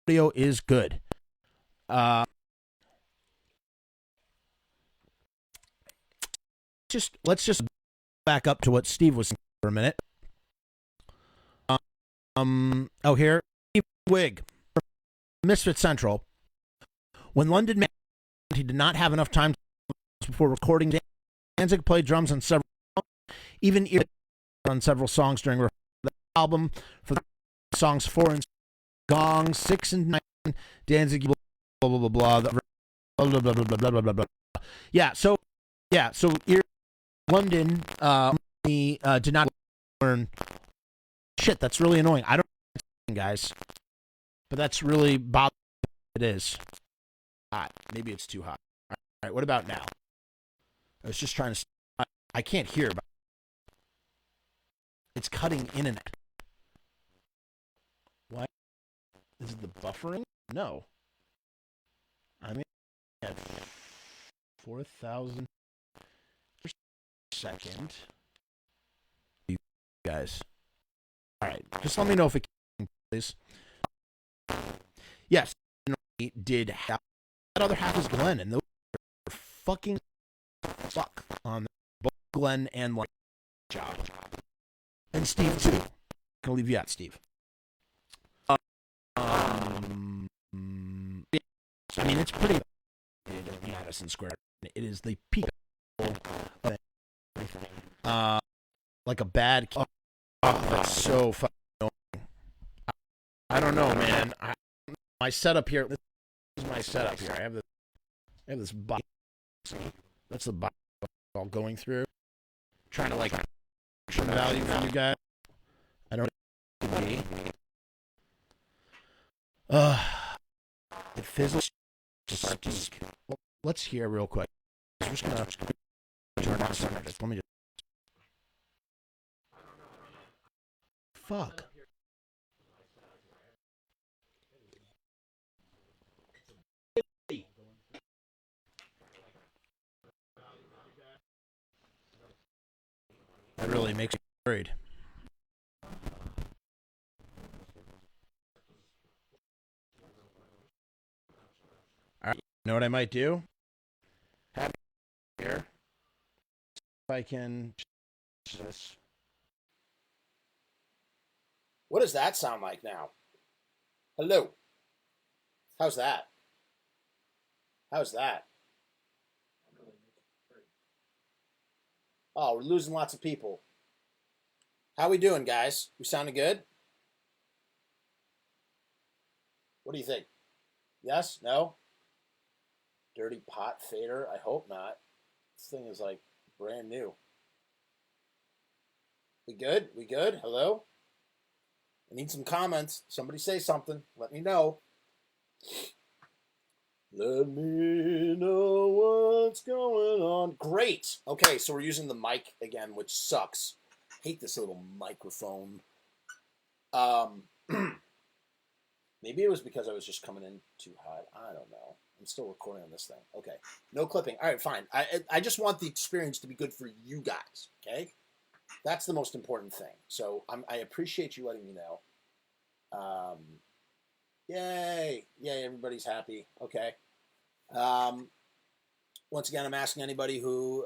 Audio is good. Let's just back up to what Steve was saying for a minute. Here, Steve Wig, Misfits Central. When London made, he did not have enough time before recording. Danzig played drums on several, even on several songs during the album. For the songs 4 and Gong, 6 and 9, Danzig, blah blah blah blah blah blah blah blah blah blah. Yeah, so London, he did not learn. Shit, that's really annoying. I don't know, guys, but that's really bothering. It is hot. Maybe it's too hot. All right, what about now? I was just trying to. I can't hear. But it's cutting in and out. Why? Is it the buffering? No. I mean, at 4,000 per second. You guys. All right, just let me know if it can, please. Yes, he did have that other half is Glenn, and those are fucking suck on both Glenn and like job, and Steve too. Can leave you out, Steve. I mean, it's pretty in Madison Square. It is the peak of everything. Like a bad. Oh, that's so fucking annoying. I don't know, man. My setup here. This is my setup here. I have this box. That's the box all going through. Trying to like some value for you guys. I don't know. It fizzles. Well, let's hear real quick. I'm just gonna turn on some of this. Let me just. Fuck. That really makes me worried. All right, you know what I might do? Have here. If I can. This. What does that sound like now? Hello. How's that? How's that? Oh, we're losing lots of people. How we doing, guys? We sounding good? What do you think? Yes? No? Dirty pot fader? I hope not. This thing is like brand new. We good? We good? Hello? I need some comments. Somebody say something. Let me know. Let me know what's going on. Great. Okay, so we're using the mic again, which sucks. Hate this little microphone. Maybe it was because I was just coming in too hot. I don't know. I'm still recording on this thing. Okay. No clipping. All right, fine. I just want the experience to be good for you guys, okay? That's the most important thing. So I appreciate you letting me know. Yay. Yay, everybody's happy. Okay. Once again, I'm asking anybody who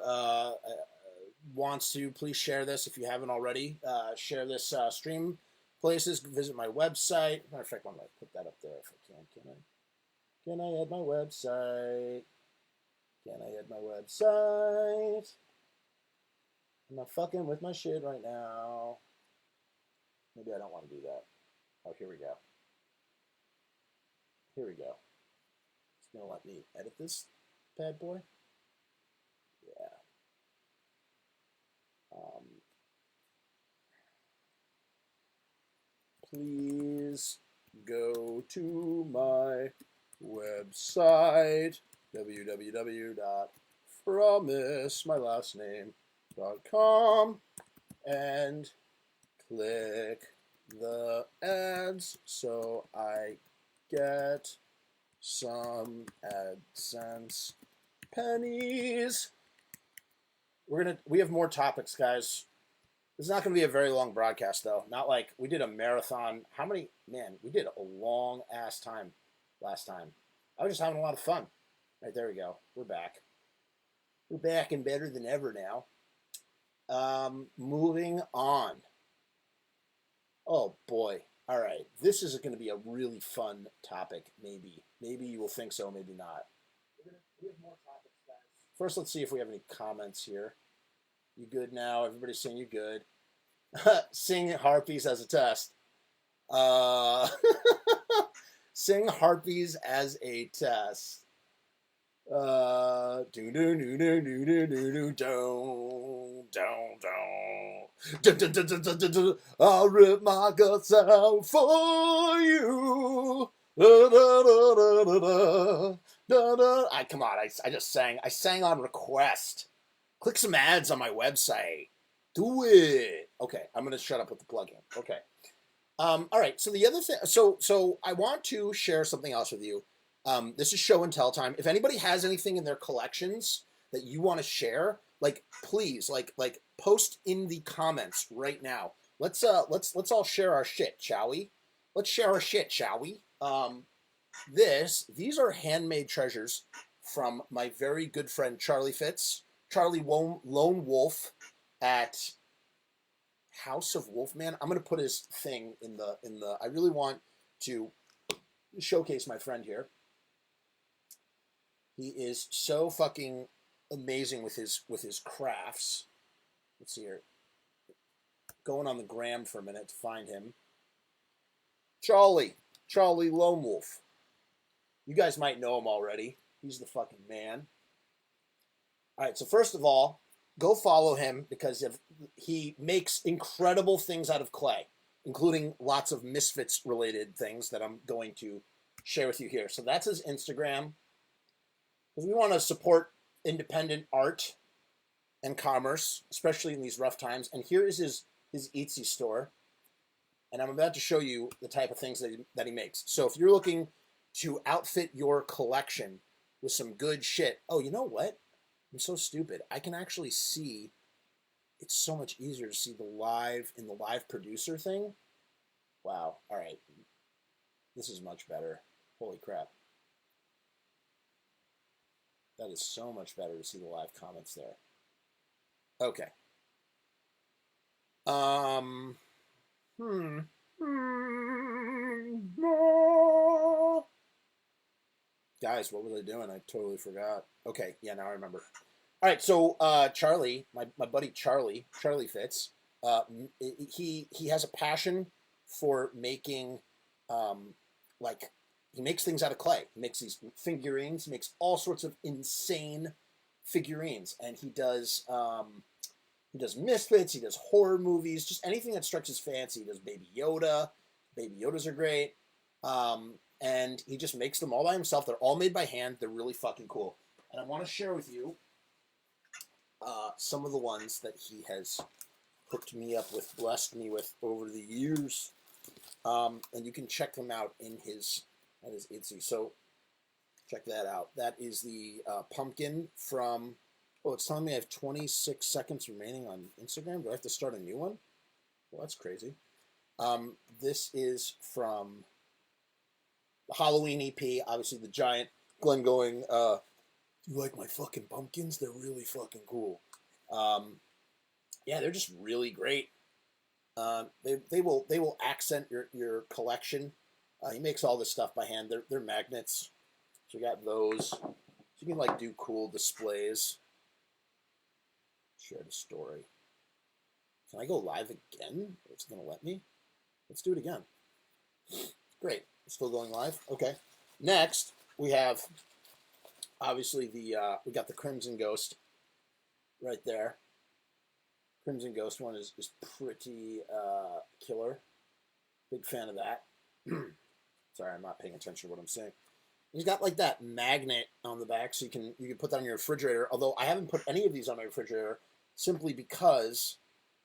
wants to please share this if you haven't already. Share this stream places. Visit my website. Matter of fact, why don't I put that up there if I can? Can I add my website? Can I add my website? I'm not fucking with my shit right now. Maybe I don't want to do that. Oh, here we go. Here we go. It's going to let me edit this bad boy. Yeah. Please go to my website, www.frumess, my last name.com, and click the ads so I get some AdSense Pennies. We have more topics, guys. This is not gonna be a very long broadcast though. Not like we did a marathon. How many? Man, we did a long ass time last time. I was just having a lot of fun. Right, there we go. We're back. We're back and better than ever now. Moving on. Oh boy. All right. This is going to be a really fun topic, maybe. Maybe you will think so, maybe not. We have more topics, guys. First, let's see if we have any comments here. You good now? Everybody's saying you good. Sing Harpies as a test. Sing Harpies as a test. Do do do do do do do do do. I'll rip my guts out for you. Come on, I just sang. I sang on request. Click some ads on my website. Do it. Okay, I'm gonna shut up with the plugin. Okay. All right. So the other thing. So I want to share something else with you. This is show and tell time. If anybody has anything in their collections that you want to share, like please, like post in the comments right now. Let's all share our shit, shall we? Let's share our shit, shall we? These are handmade treasures from my very good friend Charlie Lone Wolf at House of Wolfman. I'm gonna put his thing in the. I really want to showcase my friend here. He is so fucking amazing with his crafts. Let's see here. Going on the gram for a minute to find him. Charlie Lone Wolf. You guys might know him already. He's the fucking man. All right, so first of all, go follow him because he makes incredible things out of clay, including lots of Misfits related things that I'm going to share with you here. So that's his Instagram. Because we want to support independent art and commerce, especially in these rough times. And here is his Etsy store. And I'm about to show you the type of things that he makes. So if you're looking to outfit your collection with some good shit. Oh, you know what? I'm so stupid. I can actually see. It's so much easier to see the live producer thing. Wow. All right. This is much better. Holy crap. That is so much better to see the live comments there. Okay. Guys, what was I doing? I totally forgot. Okay, yeah, now I remember. All right, so Charlie, my buddy Charlie Fitz, he has a passion for making he makes things out of clay. He makes these figurines. He makes all sorts of insane figurines, and he does Misfits. He does horror movies. Just anything that strikes his fancy. He does Baby Yoda. Baby Yodas are great, and he just makes them all by himself. They're all made by hand. They're really fucking cool, and I want to share with you some of the ones that he has hooked me up with, blessed me with over the years, and you can check them out in his. That is Etsy. So check that out. That is the pumpkin from. Oh, it's telling me I have 26 seconds remaining on Instagram. Do I have to start a new one? Well, that's crazy. This is from the Halloween EP. Obviously, the giant Glenn going. You like my fucking pumpkins? They're really fucking cool. Yeah, they're just really great. They will accent your collection. He makes all this stuff by hand. They're magnets. So you got those. So you can like do cool displays. Share the story. Can I go live again? It's gonna let me. Let's do it again. Great. We're still going live. Okay. Next we have obviously we got the Crimson Ghost right there. Crimson Ghost one is pretty killer. Big fan of that. Sorry, I'm not paying attention to what I'm saying. He's got like that magnet on the back, so you can put that on your refrigerator. Although I haven't put any of these on my refrigerator simply because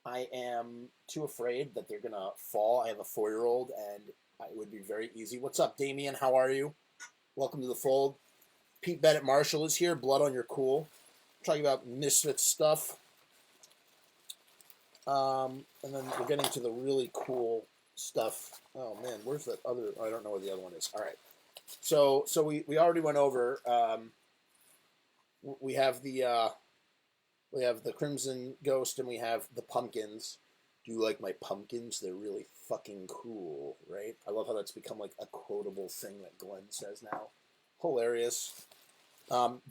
I am too afraid that they're gonna fall. I have a 4-year-old, and it would be very easy. What's up, Damien? How are you? Welcome to the fold. Pete Bennett Marshall is here. Blood on Your Cool. Talking about Misfits stuff. And then we're getting to the really cool stuff. Oh man, where's that other? I don't know where the other one is. All right. So we already went over. We have the Crimson Ghost and we have the Pumpkins. Do you like my pumpkins? They're really fucking cool, right? I love how that's become like a quotable thing that Glenn says now. Hilarious.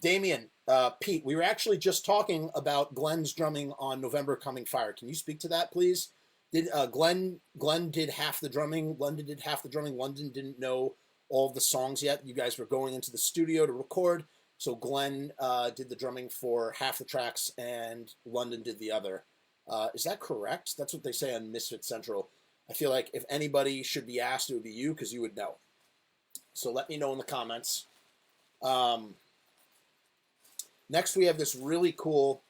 Damien, Pete, we were actually just talking about Glenn's drumming on November Coming Fire. Can you speak to that, please? Did Glenn did half the drumming. London did half the drumming. London didn't know all of the songs yet. You guys were going into the studio to record, so Glenn did the drumming for half the tracks, and London did the other. Is that correct? That's what they say on Misfit Central. I feel like if anybody should be asked, it would be you, because you would know. So let me know in the comments. Next, we have this really cool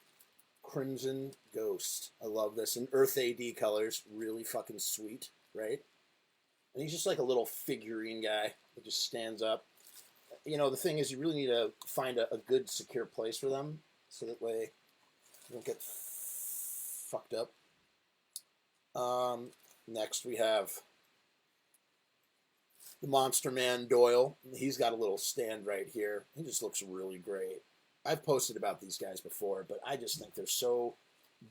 Crimson Ghost. I love this. In Earth AD colors. Really fucking sweet, right? And he's just like a little figurine guy that just stands up. You know, the thing is, you really need to find a good, secure place for them, so that way you don't get fucked up. Next, we have the Monster Man Doyle. He's got a little stand right here. He just looks really great. I've posted about these guys before, but I just think they're so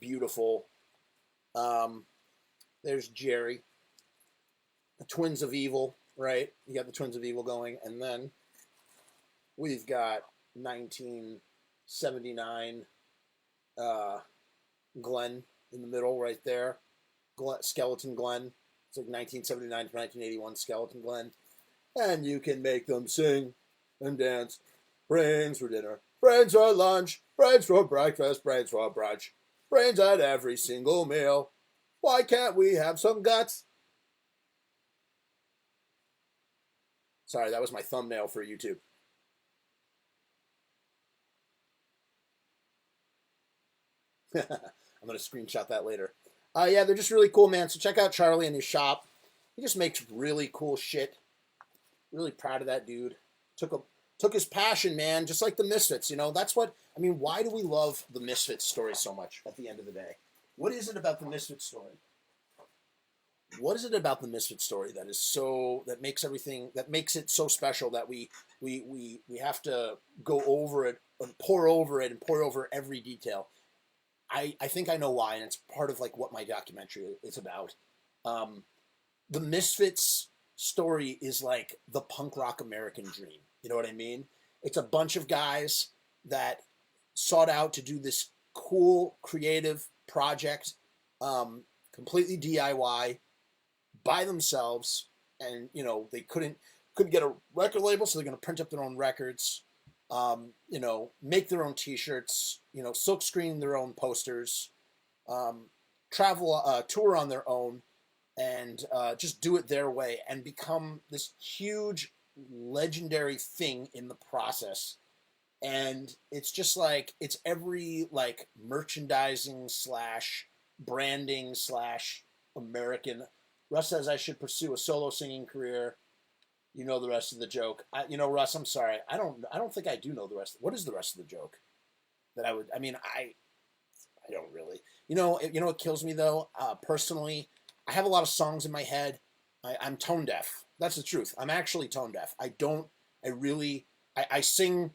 beautiful. There's Jerry. The Twins of Evil, right? You got the Twins of Evil going. And then we've got 1979 Glenn in the middle right there. Skeleton Glenn. It's like 1979 to 1981 Skeleton Glenn. And you can make them sing and dance. Brains for dinner. Brains for lunch, brains for breakfast, brains for brunch, brains at every single meal. Why can't we have some guts? Sorry, that was my thumbnail for YouTube. I'm going to screenshot that later. Yeah, they're just really cool, man. So check out Charlie in his shop. He just makes really cool shit. Really proud of that dude. Took his passion, man, just like the Misfits, you know. That's what, I mean, why do we love the Misfits story so much at the end of the day? What is it about the Misfits story? What is it about the Misfits story that is so, that makes everything, that makes it so special that we have to go over it and pour over every detail? I think I know why, and it's part of like what my documentary is about. The Misfits story is like the punk rock American dream. You know what I mean? It's a bunch of guys that sought out to do this cool, creative project, completely DIY, by themselves, and you know they couldn't get a record label, so they're going to print up their own records, you know, make their own T-shirts, you know, silkscreen their own posters, tour on their own, and just do it their way and become this huge, legendary thing in the process. And it's just like, it's every like merchandising / branding / American. Russ says I should pursue a solo singing career. You know the rest of the joke. You know, Russ, I'm sorry. I don't think I do know the rest. What is the rest of the joke? That I would, I mean, I don't really. You know what kills me though? Personally, I have a lot of songs in my head. I'm tone deaf. That's the truth. I'm actually tone deaf. I sing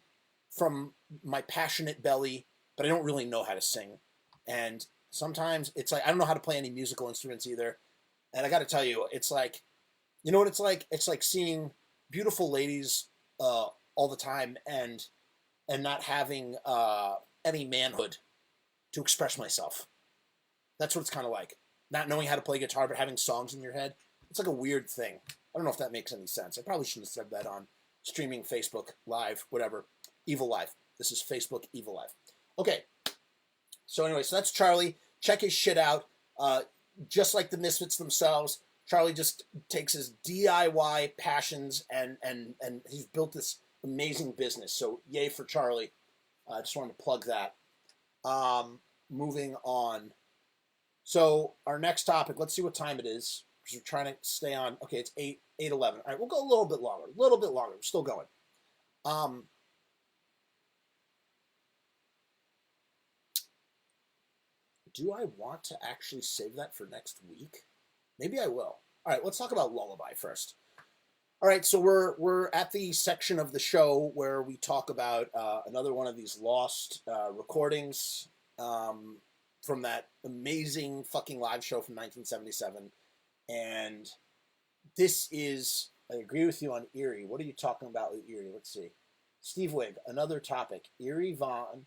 from my passionate belly, but I don't really know how to sing. And sometimes it's like, I don't know how to play any musical instruments either. And I got to tell you, it's like, you know what it's like? It's like seeing beautiful ladies all the time and not having any manhood to express myself. That's what it's kind of like. Not knowing how to play guitar, but having songs in your head. It's like a weird thing. I don't know if that makes any sense. I probably shouldn't have said that on streaming, Facebook, live, whatever. EVILIVE. This is Facebook EVILIVE. Okay. So anyway, so that's Charlie. Check his shit out. Just like the Misfits themselves, Charlie just takes his DIY passions and he's built this amazing business. So yay for Charlie. I just wanted to plug that. Moving on. So our next topic, let's see what time it is. Because we're trying to stay on. Okay, it's 8:11. All right, we'll go a little bit longer. We're still going. do I want to actually save that for next week? Maybe I will. All right, let's talk about Lullaby first. All right, so we're at the section of the show where we talk about another one of these lost recordings from that amazing fucking live show from 1977. And this is, I agree with you on Eerie. What are you talking about with Eerie? Let's see. Steve Wigg, another topic. Eerie Von,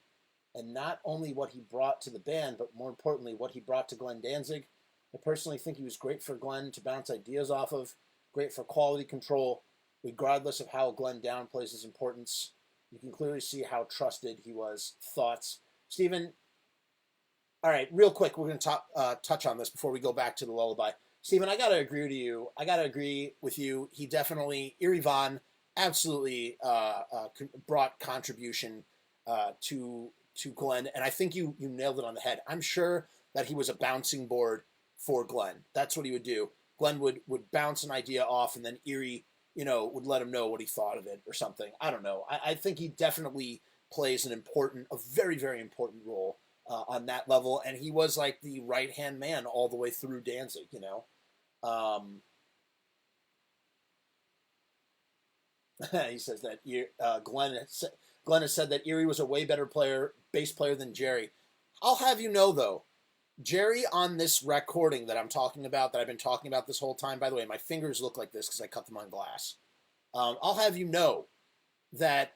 and not only what he brought to the band, but more importantly, what he brought to Glenn Danzig. I personally think he was great for Glenn to bounce ideas off of, great for quality control, regardless of how Glenn downplays his importance. You can clearly see how trusted he was. Thoughts? Stephen, all right, real quick, we're going to touch on this before we go back to the Lullaby. Stephen, I got to agree with you. He definitely, Eerie Von, absolutely brought contribution to Glenn, and I think you nailed it on the head. I'm sure that he was a bouncing board for Glenn. That's what he would do. Glenn would bounce an idea off, and then Eerie, would let him know what he thought of it or something. I don't know. I think he definitely plays a very, very important role on that level, and he was like the right-hand man all the way through Danzig, He says that Glenn has said that Eerie was a way better bass player than Jerry. I'll have you know, though, Jerry on this recording that I'm talking about, that I've been talking about this whole time, by the way, my fingers look like this because I cut them on glass. I'll have you know that,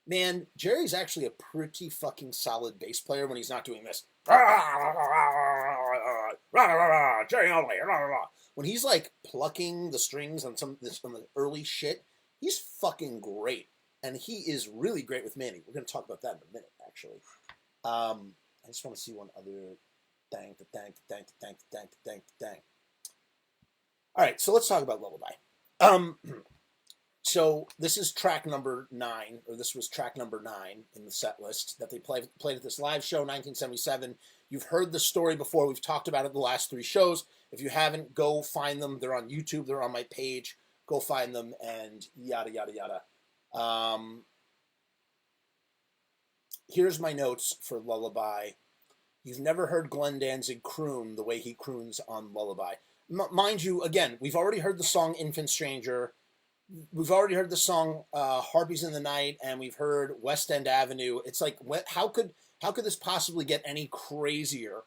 man, Jerry's actually a pretty fucking solid bass player when he's not doing this. Jerry only. When he's like plucking the strings on some on the early shit, he's fucking great. And he is really great with Manny. We're going to talk about that in a minute, actually. I just want to see one other dang. All right, so let's talk about Lullaby. So this is track number 9, or this was track number 9 in the set list that they played at this live show, 1977. You've heard the story before. We've talked about it the last 3 shows. If you haven't, go find them. They're on YouTube. They're on my page. Go find them and yada, yada, yada. Here's my notes for Lullaby. You've never heard Glenn Danzig croon the way he croons on Lullaby. Mind you, again, we've already heard the song Infant Stranger. We've already heard the song Harpies in the Night, and we've heard West End Avenue. It's like, how could this possibly get any crazier?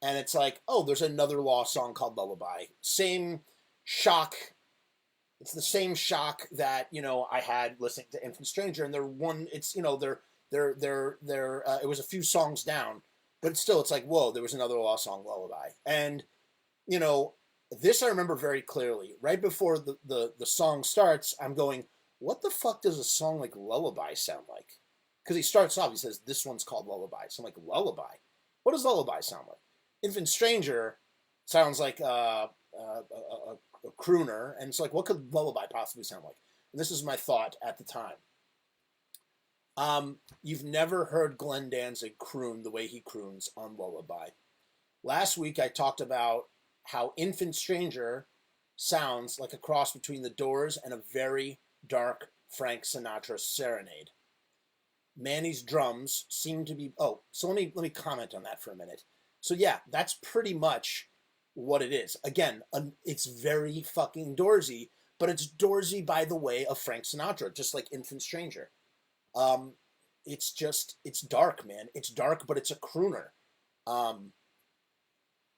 And it's like, oh, there's another Law song called Lullaby. Same shock. It's the same shock that, I had listening to Infant Stranger, and it was a few songs down, but still, it's like, whoa, there was another Law song, Lullaby. And, this I remember very clearly. Right before the song starts, I'm going, what the fuck does a song like Lullaby sound like? Because he starts off, he says, this one's called Lullaby. So I'm like, Lullaby? What does Lullaby sound like? Infant Stranger sounds like a crooner, and it's like, what could Lullaby possibly sound like? And this is my thought at the time. You've never heard Glenn Danzig croon the way he croons on Lullaby. Last week I talked about how Infant Stranger sounds like a cross between The Doors and a very dark Frank Sinatra serenade. Manny's drums seem to be... Oh, so let me comment on that for a minute. So yeah, that's pretty much what it is. Again, it's very fucking Doorsy, but it's Doorsy by the way of Frank Sinatra, just like Infant Stranger. It's dark, man. It's dark, but it's a crooner.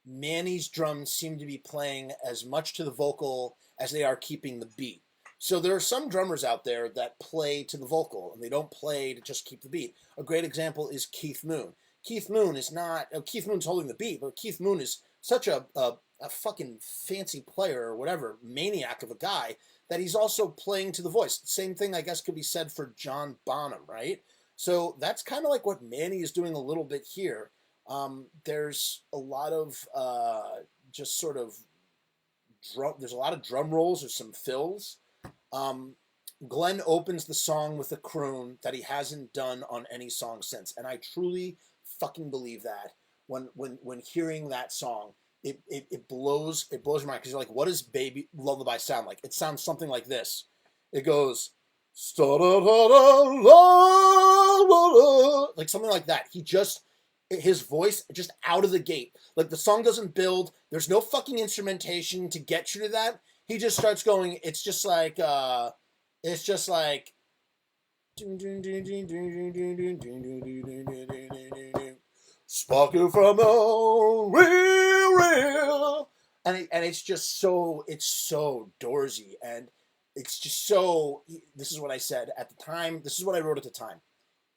Manny's drums seem to be playing as much to the vocal as they are keeping the beat. So there are some drummers out there that play to the vocal, and they don't play to just keep the beat. A great example is Keith Moon. Keith Moon's holding the beat, but Keith Moon is such a fucking fancy player or whatever, maniac of a guy, that he's also playing to the voice. Same thing, I guess, could be said for John Bonham, right? So that's kind of like what Manny is doing a little bit here. There's a lot of there's a lot of drum rolls or some fills. Glenn opens the song with a croon that he hasn't done on any song since, and I truly fucking believe that. When hearing that song, it blows your mind, because you're like, what does Baby Lullaby sound like? It sounds something like this. It goes like something like that. his voice just out of the gate. Like the song doesn't build. There's no fucking instrumentation to get you to that. He just starts going. It's just like sparking from a real, and it's just so Doorsy, and it's just so. This is what I said at the time. This is what I wrote at the time.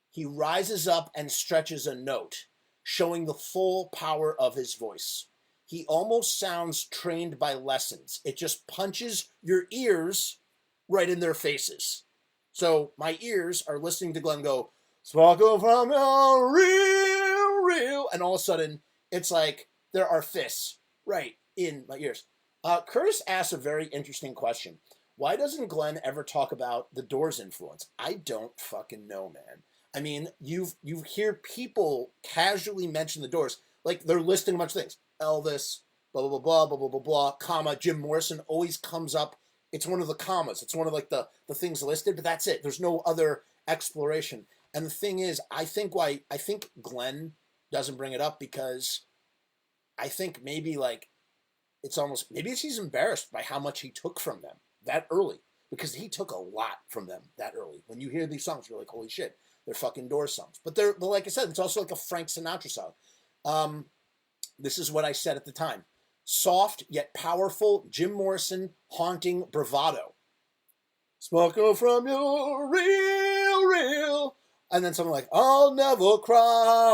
He rises up and stretches a note, showing the full power of his voice. He almost sounds trained by lessons. It just punches your ears right in their faces. So my ears are listening to Glenn go, sparkle from your real, and all of a sudden, it's like there are fists right in my ears. Curtis asked a very interesting question. Why doesn't Glenn ever talk about the Doors influence? I don't fucking know, man. I mean, you hear people casually mention the Doors, like they're listing a bunch of things. Elvis, blah, blah, blah, blah, blah, blah, blah, comma, Jim Morrison always comes up. It's one of the commas. It's one of like the things listed, but that's it. There's no other exploration. And the thing is, I think Glenn doesn't bring it up because I think maybe like maybe he's embarrassed by how much he took from them that early, because he took a lot from them that early. When you hear these songs, you're like, holy shit, they're fucking Doors songs. But like I said, it's also like a Frank Sinatra song. This is what I said at the time. Soft yet powerful, Jim Morrison haunting bravado. Sparkle from your real. And then something like, I'll never cry.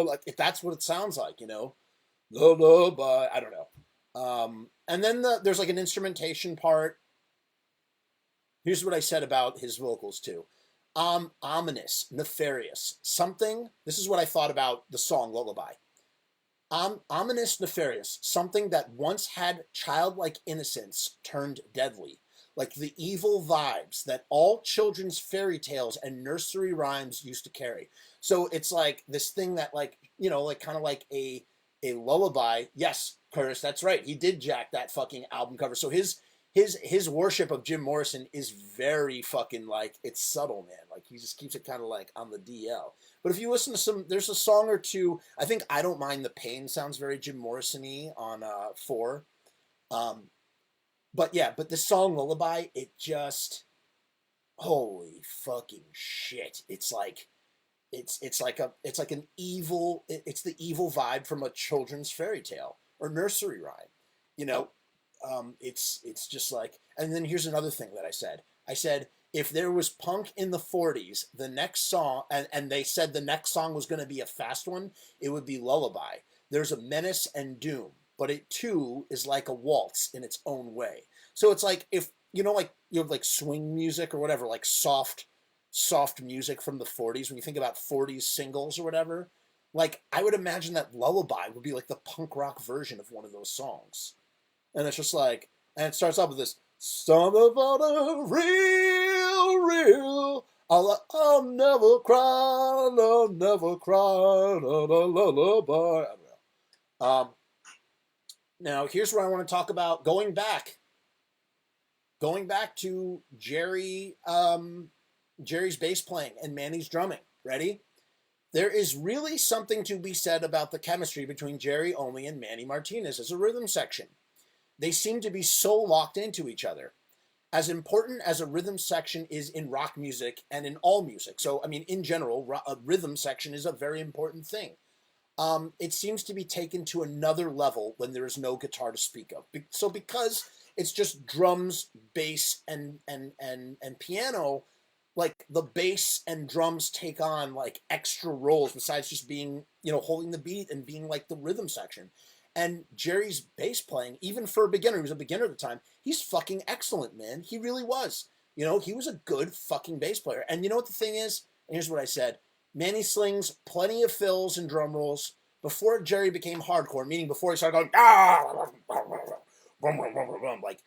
Like, if that's what it sounds like, Lullaby. I don't know. And then there's like an instrumentation part. Here's what I said about his vocals too. Ominous, nefarious, something. This is what I thought about the song Lullaby. Ominous, nefarious, something that once had childlike innocence turned deadly, like the evil vibes that all children's fairy tales and nursery rhymes used to carry. So it's like this thing that like kind of like a lullaby. Yes, Curtis, that's right. He did jack that fucking album cover. So his worship of Jim Morrison is very fucking like, it's subtle, man. Like he just keeps it kind of like on the DL. But if you listen to there's a song or two, I think I Don't Mind the Pain sounds very Jim Morrison-y on 4. But this song Lullaby, it just, holy fucking shit. It's like the evil vibe from a children's fairy tale or nursery rhyme, It's just like, and then here's another thing that I said, if there was punk in the 40s, the next song, and they said the next song was going to be a fast one, it would be Lullaby. There's a menace and doom, but it too is like a waltz in its own way. So it's like, if, like you have like swing music or whatever, like soft music from the 40s, when you think about 40s singles or whatever, like I would imagine that Lullaby would be like the punk rock version of one of those songs. And it's just like, and it starts off with this, son about a real, I'll never cry, lullaby. I don't know. Now, here's where I want to talk about going back to Jerry's bass playing and Manny's drumming. Ready? There is really something to be said about the chemistry between Jerry Only and Manny Martinez as a rhythm section. They seem to be so locked into each other. As important as a rhythm section is in rock music and in all music. So, I mean, in general, a rhythm section is a very important thing. It seems to be taken to another level when there is no guitar to speak of. So because it's just drums, bass, and piano, like the bass and drums take on like extra roles besides just being, holding the beat and being like the rhythm section. And Jerry's bass playing, even for a beginner, he was a beginner at the time, he's fucking excellent, man. He really was. He was a good fucking bass player. And you know what the thing is? And here's what I said. Manny slings plenty of fills and drum rolls before Jerry became hardcore, meaning before he started going, like,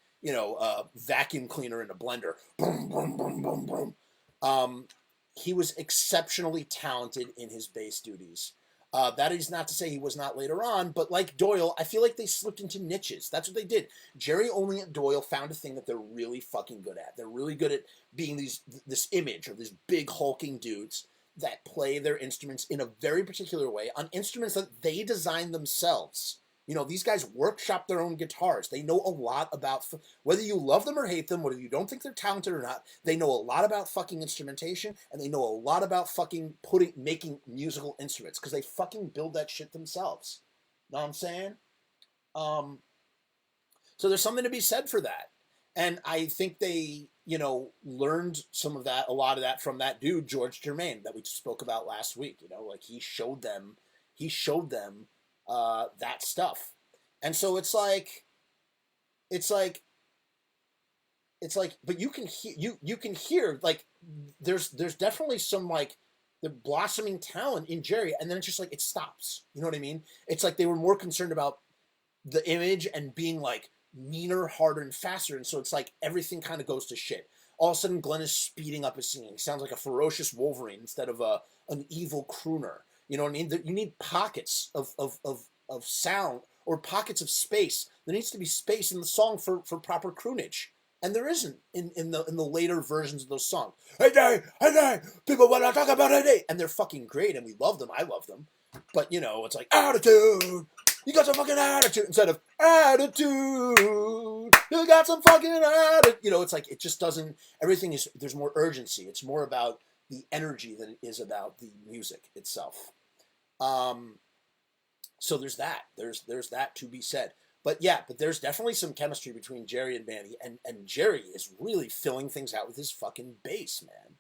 vacuum cleaner in a blender. Boom, boom, boom, boom, boom. He was exceptionally talented in his bass duties. That is not to say he was not later on, but like Doyle, I feel like they slipped into niches. That's what they did. Jerry Only and Doyle found a thing that they're really fucking good at. They're really good at being this image of these big hulking dudes that play their instruments in a very particular way on instruments that they designed themselves. You know, these guys workshop their own guitars. They know a lot about, whether you love them or hate them, whether you don't think they're talented or not, they know a lot about fucking instrumentation, and they know a lot about fucking making musical instruments, because they fucking build that shit themselves. Know what I'm saying? So there's something to be said for that. And I think they, you know, learned a lot of that from that dude, George Germain, that we spoke about last week. You know, like he showed them that stuff. And so it's like, but you can hear like, there's definitely some like the blossoming talent in Jerry, and then it's just like, it stops. You know what I mean? It's like they were more concerned about the image and being like meaner, harder, and faster. And so it's like everything kind of goes to shit. All of a sudden, Glenn is speeding up his singing. He sounds like a ferocious Wolverine instead of an evil crooner. You know what I mean? You need pockets of sound or pockets of space. There needs to be space in the song for proper croonage. And there isn't in the later versions of those songs. Hey day, people want to talk about hey day. And they're fucking great, and we love them. I love them. But, you know, it's like, attitude. You got some fucking attitude. Instead of attitude. You got some fucking attitude. You know, it's like, it just doesn't, there's more urgency. It's more about the energy than it is about the music itself. So there's that. There's that to be said. But yeah, there's definitely some chemistry between Jerry and Manny, and Jerry is really filling things out with his fucking bass, man.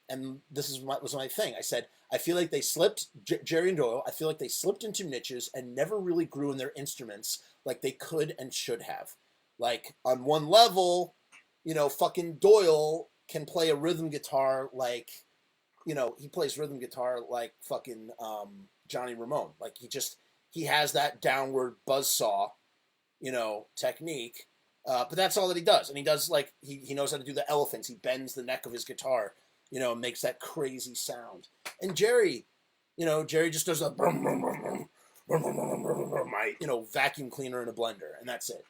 And this was my thing. I said, I feel like they slipped, Jerry and Doyle, I feel like they slipped into niches and never really grew in their instruments like they could and should have. Like, on one level, you know, fucking Doyle can play a rhythm guitar like, you know, he plays rhythm guitar like fucking Johnny Ramone. Like, he has that downward buzzsaw, you know, technique. But that's all that he does. And he does, like, he knows how to do the elephants. He bends the neck of his guitar, you know, makes that crazy sound. And Jerry, you know, just does a brum, brum, brum, brum, brum, brum, brum, brum, brum, my, you know, vacuum cleaner in a blender. And that's it.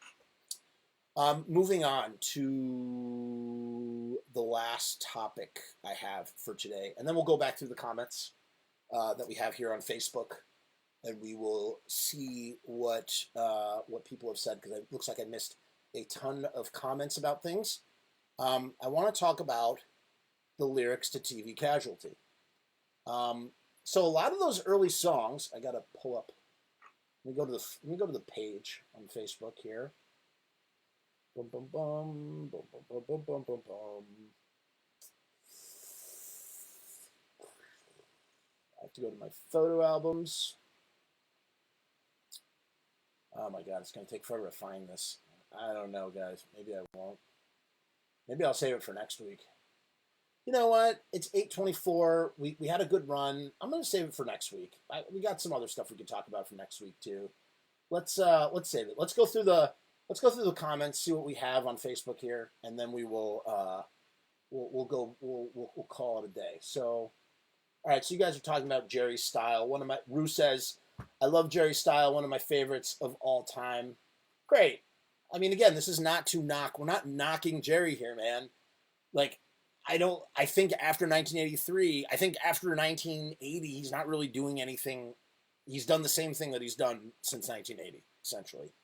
Moving on to the last topic I have for today. And then we'll go back through the comments that we have here on Facebook. And we will see what people have said, because it looks like I missed a ton of comments about things. I want to talk about the lyrics to TV Casualty. So a lot of those early songs, I gotta pull up. Let me go to the page on Facebook here. Bum bum bum bum bum bum bum bum bum bum. I have to go to my photo albums. Oh my God, it's gonna take forever to find this. I don't know, guys. Maybe I won't. Maybe I'll save it for next week. You know what? It's 8:24. We had a good run. I'm gonna save it for next week. We got some other stuff we can talk about for next week too. Let's save it. Let's go through the comments, see what we have on Facebook here, and then we will we'll call it a day. So, all right. So you guys are talking about Jerry's style. Rue says, I love Jerry's style. One of my favorites of all time. Great. I mean, again, this is not to knock. We're not knocking Jerry here, man. Like, I think after 1983, I think after 1980, he's not really doing anything. He's done the same thing that he's done since 1980, essentially.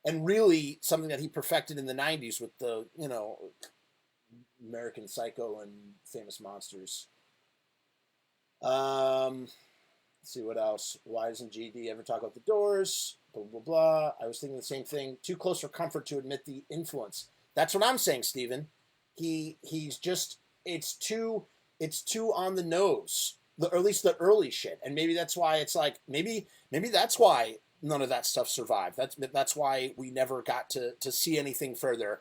And really something that he perfected in the 90s with the, you know, American Psycho and Famous Monsters. Let's see what else. Why doesn't GD ever talk about the Doors? Blah, blah, blah. I was thinking the same thing. Too close for comfort to admit the influence. That's what I'm saying, Steven. He's just, it's too on the nose, or at least the early shit. And maybe that's why it's like, maybe that's why none of that stuff survived. That's why we never got to see anything further.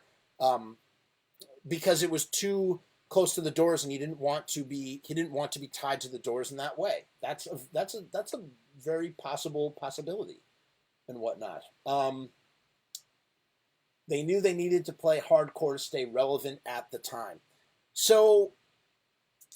Because it was too close to the Doors, and he didn't want to be tied to the Doors in that way. That's a very possibility and whatnot. They knew they needed to play hardcore to stay relevant at the time. So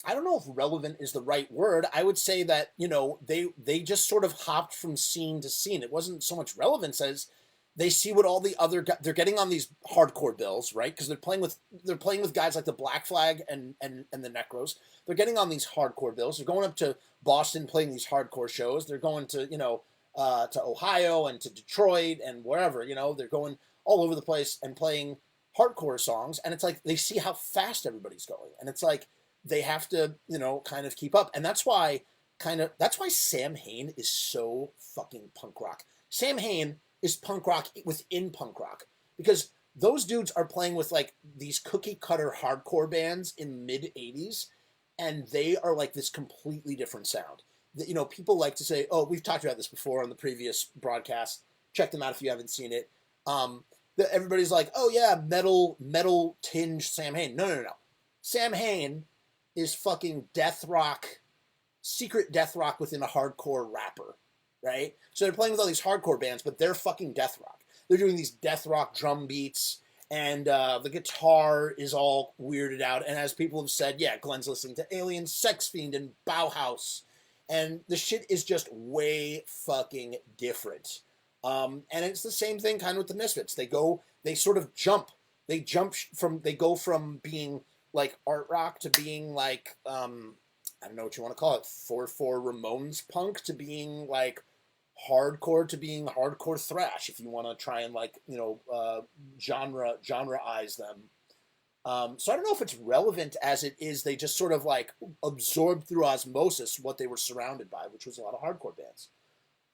I don't know if relevant is the right word. I would say that, you know, they just sort of hopped from scene to scene. It wasn't so much relevance as they see what all the other guys, they're getting on these hardcore bills, right? Because they're playing with guys like the Black Flag and the Necros. They're getting on these hardcore bills. They're going up to Boston playing these hardcore shows. They're going to to Ohio and to Detroit and wherever, they're going all over the place and playing hardcore songs. And it's like they see how fast everybody's going, and it's like they have to kind of keep up. And that's why Samhain is so fucking punk rock. Samhain is punk rock within punk rock, because those dudes are playing with like these cookie cutter hardcore bands in mid 80s, and they are like this completely different sound. People like to say, oh, we've talked about this before on the previous broadcast. Check them out if you haven't seen it. Everybody's like, oh yeah, metal tinge Samhain. No. Samhain is fucking death rock, secret death rock within a hardcore rapper, right? So they're playing with all these hardcore bands, but they're fucking death rock. They're doing these death rock drum beats, and the guitar is all weirded out. And as people have said, yeah, Glenn's listening to Alien, Sex Fiend, and Bauhaus, and the shit is just way fucking different. And it's the same thing kind of with the Misfits. They go from being like art rock to being like, I don't know what you want to call it, 4/4 Ramones punk, to being like hardcore, to being hardcore thrash, if you want to try and like, genreize them. So I don't know if it's relevant as it is. They just sort of like absorbed through osmosis what they were surrounded by, which was a lot of hardcore bands.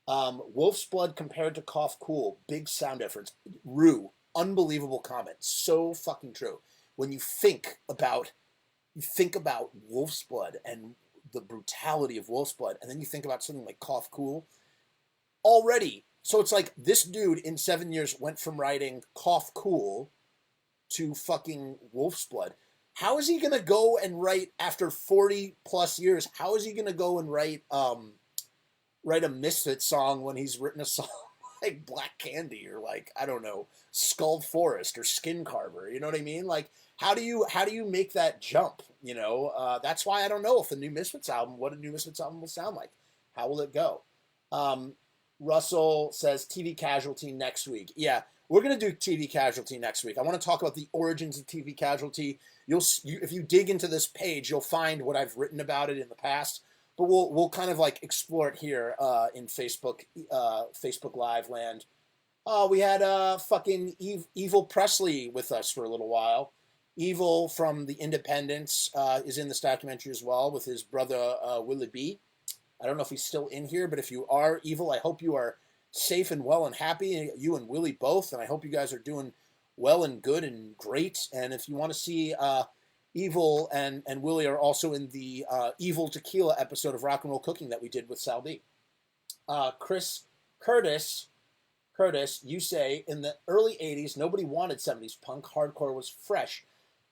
Wolf's Blood compared to Cough Cool, big sound difference. Rue, unbelievable comment. So fucking true. When you think about Wolf's Blood and the brutality of Wolf's Blood, and then you think about something like Cough Cool, already. So it's like this dude in 7 years went from writing Cough Cool to fucking Wolf's Blood. How is he gonna go and write, after 40 plus years, how is he gonna go and write a Misfit song when he's written a song like Black Candy, or like, I don't know, Skull Forest or Skin Carver? You know what I mean? Like, how do you make that jump? That's why I don't know if what a new Misfits album will sound like. How will it go? Russell says TV Casualty next week. Yeah, we're gonna do TV Casualty next week. I want to talk about the origins of TV Casualty. If you dig into this page, you'll find what I've written about it in the past. But we'll kind of like explore it here in Facebook Live land. We had fucking Evil Presley with us for a little while. Evil from the Independents is in this documentary as well, with his brother Lullaby. I don't know if he's still in here, but if you are, Evil, I hope you are safe and well and happy, you and Willie both, and I hope you guys are doing well and good and great. And if you want to see Evil and Willie are also in the Evil Tequila episode of Rock and Roll Cooking that we did with Sal B. Curtis, you say, in the early 80s, nobody wanted 70s punk. Hardcore was fresh.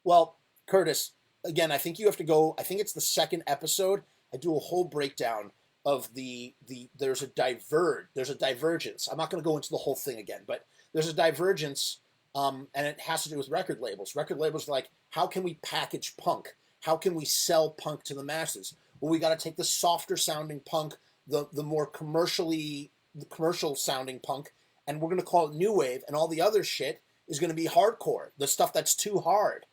Well, Curtis, again, I think you have to go, I think it's the second episode. I do a whole breakdown of there's a divergence. I'm not going to go into the whole thing again, but there's a divergence, and it has to do with record labels. Record labels are like, how can we package punk? How can we sell punk to the masses? Well, we got to take the softer sounding punk, the more commercial sounding punk, and we're going to call it new wave, and all the other shit is going to be hardcore, the stuff that's too hard,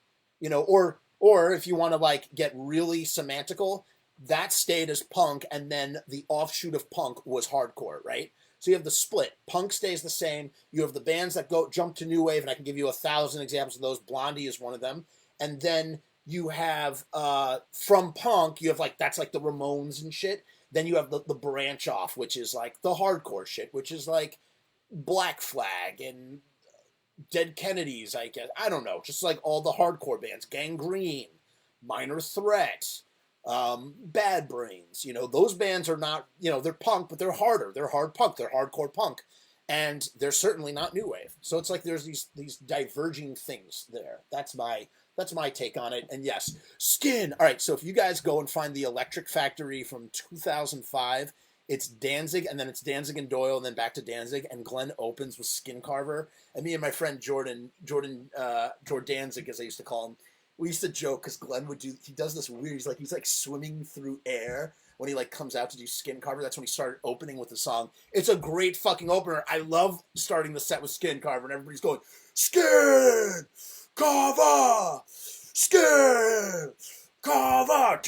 or if you want to like get really semantical, that stayed as punk, and then the offshoot of punk was hardcore, right? So you have the split. Punk stays the same. You have the bands that jump to new wave, and I can give you 1,000 examples of those. Blondie is one of them. And then you have from punk, you have like, that's like the Ramones and shit. Then you have the branch off, which is like the hardcore shit, which is like Black Flag and Dead Kennedys, I guess. I don't know, just like all the hardcore bands. Gangrene, Minor Threat, Bad Brains. Those bands are not, they're punk, but they're harder. They're hard punk. They're hardcore punk. And they're certainly not new wave. So it's like there's these diverging things there. That's my take on it. And yes, Skin. All right, so if you guys go and find the Electric Factory from 2005, it's Danzig, and then it's Danzig and Doyle, and then back to Danzig, and Glenn opens with Skin Carver. And me and my friend Jordan Danzig, as I used to call him, we used to joke because Glenn he does this weird, he's like swimming through air, when he like comes out to do Skin Carver. That's when he started opening with the song. It's a great fucking opener. I love starting the set with Skin Carver, and everybody's going Skin Carver, Skin Carver,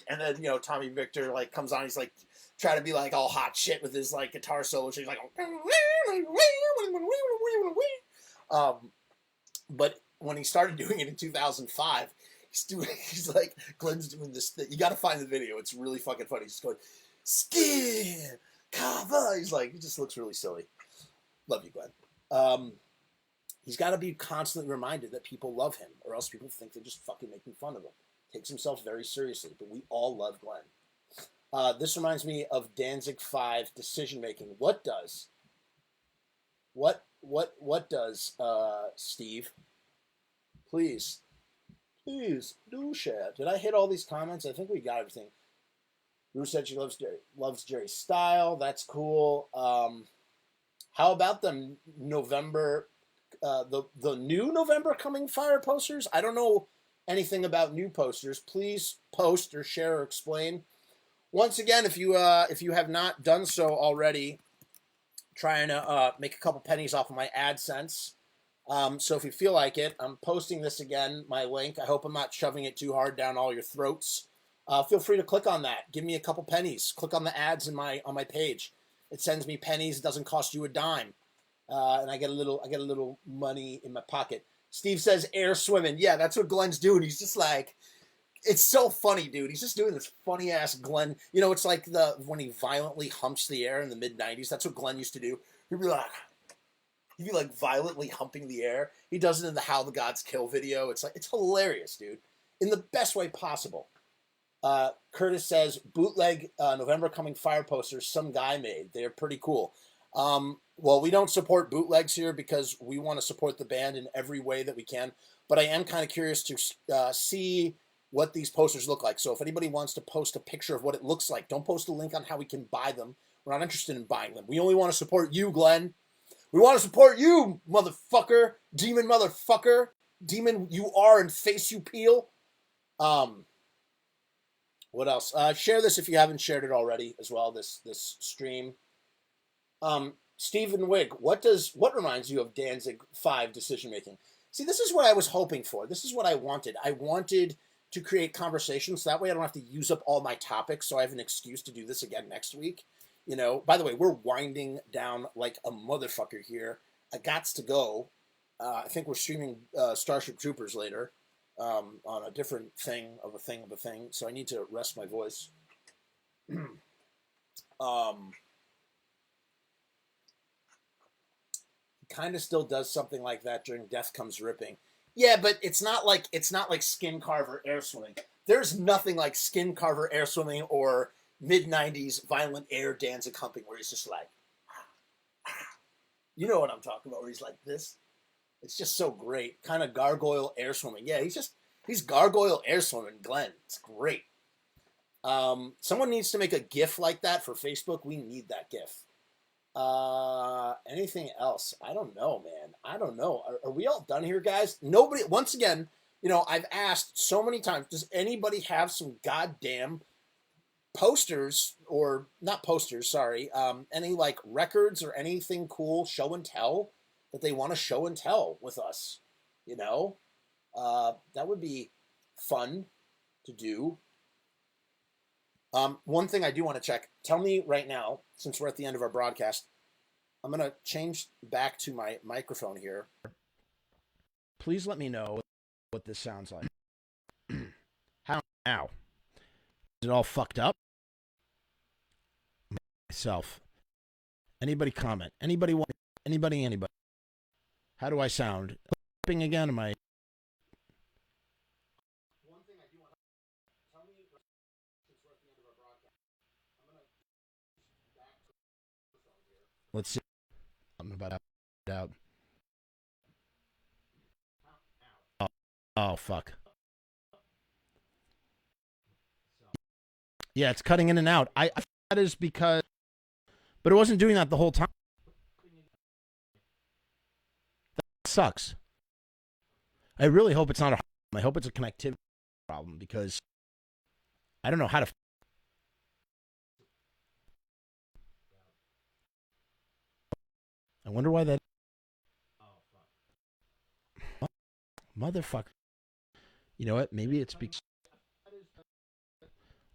and then Tommy Victor like comes on. He's like trying to be like all hot shit with his like guitar solo. So he's like, but when he started doing it in 2005. He's like, Glenn's doing this thing. You got to find the video. It's really fucking funny. He's just going, Skin Carver. He's like, he just looks really silly. Love you, Glenn. He's got to be constantly reminded that people love him, or else people think they're just fucking making fun of him. Takes himself very seriously, but we all love Glenn. This reminds me of Danzig 5 decision making. What does, Steve? Please do share. Did I hit all these comments? I think we got everything. Rue said she loves Jerry's style. That's cool. How about the November, the new November Coming Fire posters? I don't know anything about new posters. Please post or share or explain. Once again, if you have not done so already, trying to make a couple pennies off of my AdSense. So if you feel like it, I'm posting this again, my link. I hope I'm not shoving it too hard down all your throats. Feel free to click on that. Give me a couple pennies. Click on the ads on my page. It sends me pennies. It doesn't cost you a dime. And I get a little money in my pocket. Steve says air swimming. Yeah, that's what Glenn's doing. He's just like, it's so funny, dude. He's just doing this funny ass Glenn. It's like when he violently humps the air in the mid-90s. That's what Glenn used to do. He'd be like violently humping the air. He does it in the How the Gods Kill video. It's hilarious, dude. In the best way possible. Curtis says, bootleg November Coming Fire posters some guy made. They're pretty cool. Well, we don't support bootlegs here because we want to support the band in every way that we can. But I am kind of curious to see what these posters look like. So if anybody wants to post a picture of what it looks like, don't post a link on how we can buy them. We're not interested in buying them. We only want to support you, Glenn. We want to support you, motherfucker. Demon motherfucker. Demon you are and face you peel. What else? Share this if you haven't shared it already as well, this stream. Stephen Wigg, what reminds you of Danzig 5 decision making? See, this is what I was hoping for. This is what I wanted. I wanted to create conversations. So that way I don't have to use up all my topics, so I have an excuse to do this again next week. By the way, we're winding down like a motherfucker here. I gots to go. I think we're streaming Starship Troopers later on a different thing of a thing. So I need to rest my voice. Kind of still does something like that during Death Comes Ripping. Yeah, but it's not like Skin Carver air swimming. There's nothing like Skin Carver air swimming or mid-90s violent air Danzig humping where he's just like, you know what I'm talking about, where he's like this. It's just so great. Kind of gargoyle air swimming. Yeah, he's gargoyle air swimming Glenn. It's great. Someone needs to make a GIF like that for Facebook. We need that GIF. Anything else? I don't know, man. I don't know. Are we all done here, guys? Nobody, once again, I've asked so many times, does anybody have some goddamn posters, or not posters, sorry, any like records or anything cool, show and tell that they want to show and tell with us? That would be fun to do. One thing I do want to check, tell me right now, since we're at the end of our broadcast, I'm going to change back to my microphone here. Please let me know what this sounds like. How now? Is it all fucked up? Myself. Anybody comment? Anybody? How do I sound? Again? Am I? One thing I do want to tell me, since we're at the end of our broadcast, I'm going to back to the phone here. Let's see. I'm about to out. Oh fuck. Yeah, it's cutting in and out. I that is because, but it wasn't doing that the whole time. That sucks. I really hope it's not a problem. I hope it's a connectivity problem, because I don't know how to. I wonder why that. Motherfucker. You know what? Maybe it's because.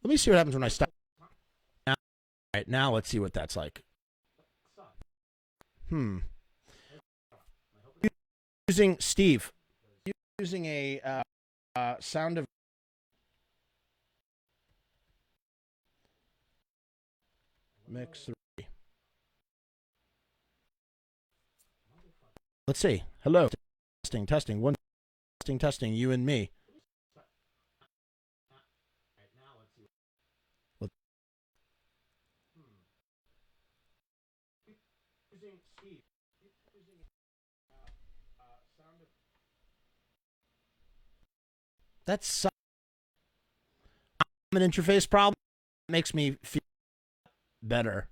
Let me see what happens when I stop. Now, all right, now let's see what that's like. Using Steve. Using a sound of. Mix 3. Let's see. Hello. Testing, testing. One testing, testing. You and me. That's an interface problem. It makes me feel better.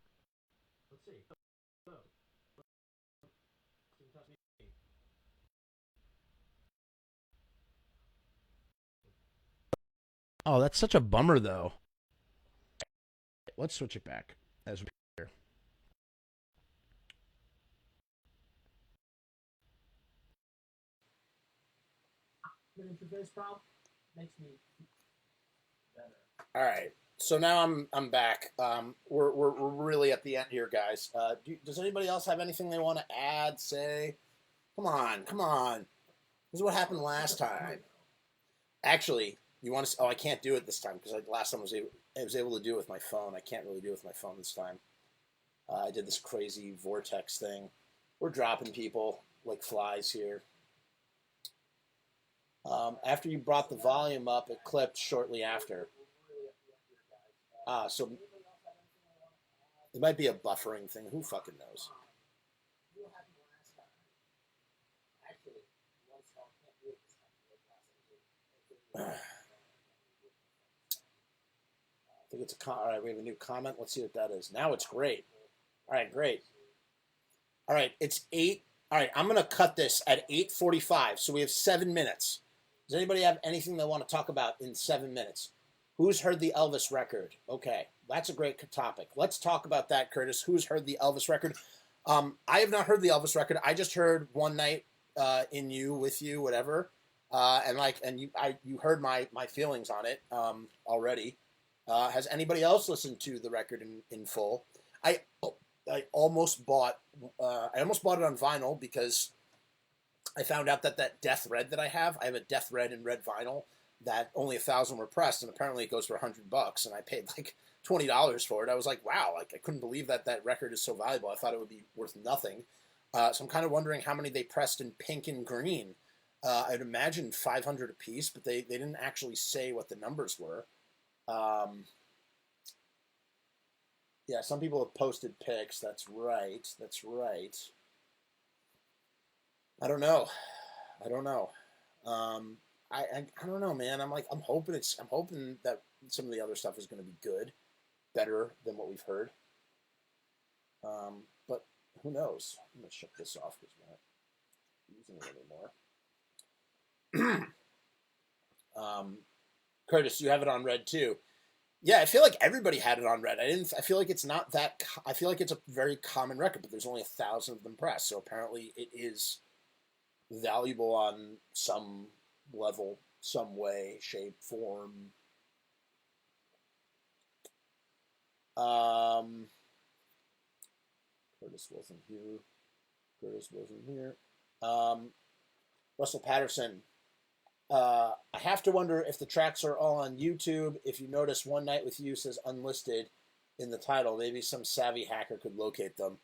Oh, that's such a bummer, though. Let's switch it back as we here. Interface problem makes me better. All right. So now I'm back. We're really at the end here, guys. Does anybody else have anything they want to add? Say, come on, come on. This is what happened last time. Actually, you want to? Oh, I can't do it this time because last time I was able to do it with my phone. I can't really do it with my phone this time. I did this crazy vortex thing. We're dropping people like flies here. After you brought the volume up, it clipped shortly after. So it might be a buffering thing. Who fucking knows? I think it's all right. We have a new comment. Let's see what that is. Now it's great. All right, great. All right, it's 8. All right, I'm gonna cut this at 8:45. So we have 7 minutes. Does anybody have anything they want to talk about in 7 minutes? Who's heard the Elvis record? Okay, that's a great topic. Let's talk about that, Curtis. Who's heard the Elvis record? I have not heard the Elvis record. I just heard One Night in You, With You, whatever. And you heard my feelings on it already. Has anybody else listened to the record in full? I almost bought it on vinyl because I found out that Death Red that I have a Death Red and Red vinyl that only 1,000 were pressed, and apparently it goes for $100, and I paid like $20 for it. I was like, wow, like I couldn't believe that record is so valuable. I thought it would be worth nothing. So I'm kind of wondering how many they pressed in pink and green. I'd imagine 500 a piece, but they didn't actually say what the numbers were. Yeah, some people have posted pics. That's right. That's right. I don't know. I don't know. I don't know, man. I'm hoping that some of the other stuff is going to be good, better than what we've heard. But who knows? I'm gonna shut this off because we're not using it anymore. Curtis, you have it on red too. Yeah, I feel like everybody had it on red. I feel like it's not that. I feel like it's a very common record, but there's only 1,000 of them pressed. So apparently, it is valuable on some level, some way, shape, form. Curtis wasn't here. Russell Patterson. I have to wonder if the tracks are all on YouTube. If you notice, One Night with You says unlisted in the title. Maybe some savvy hacker could locate them.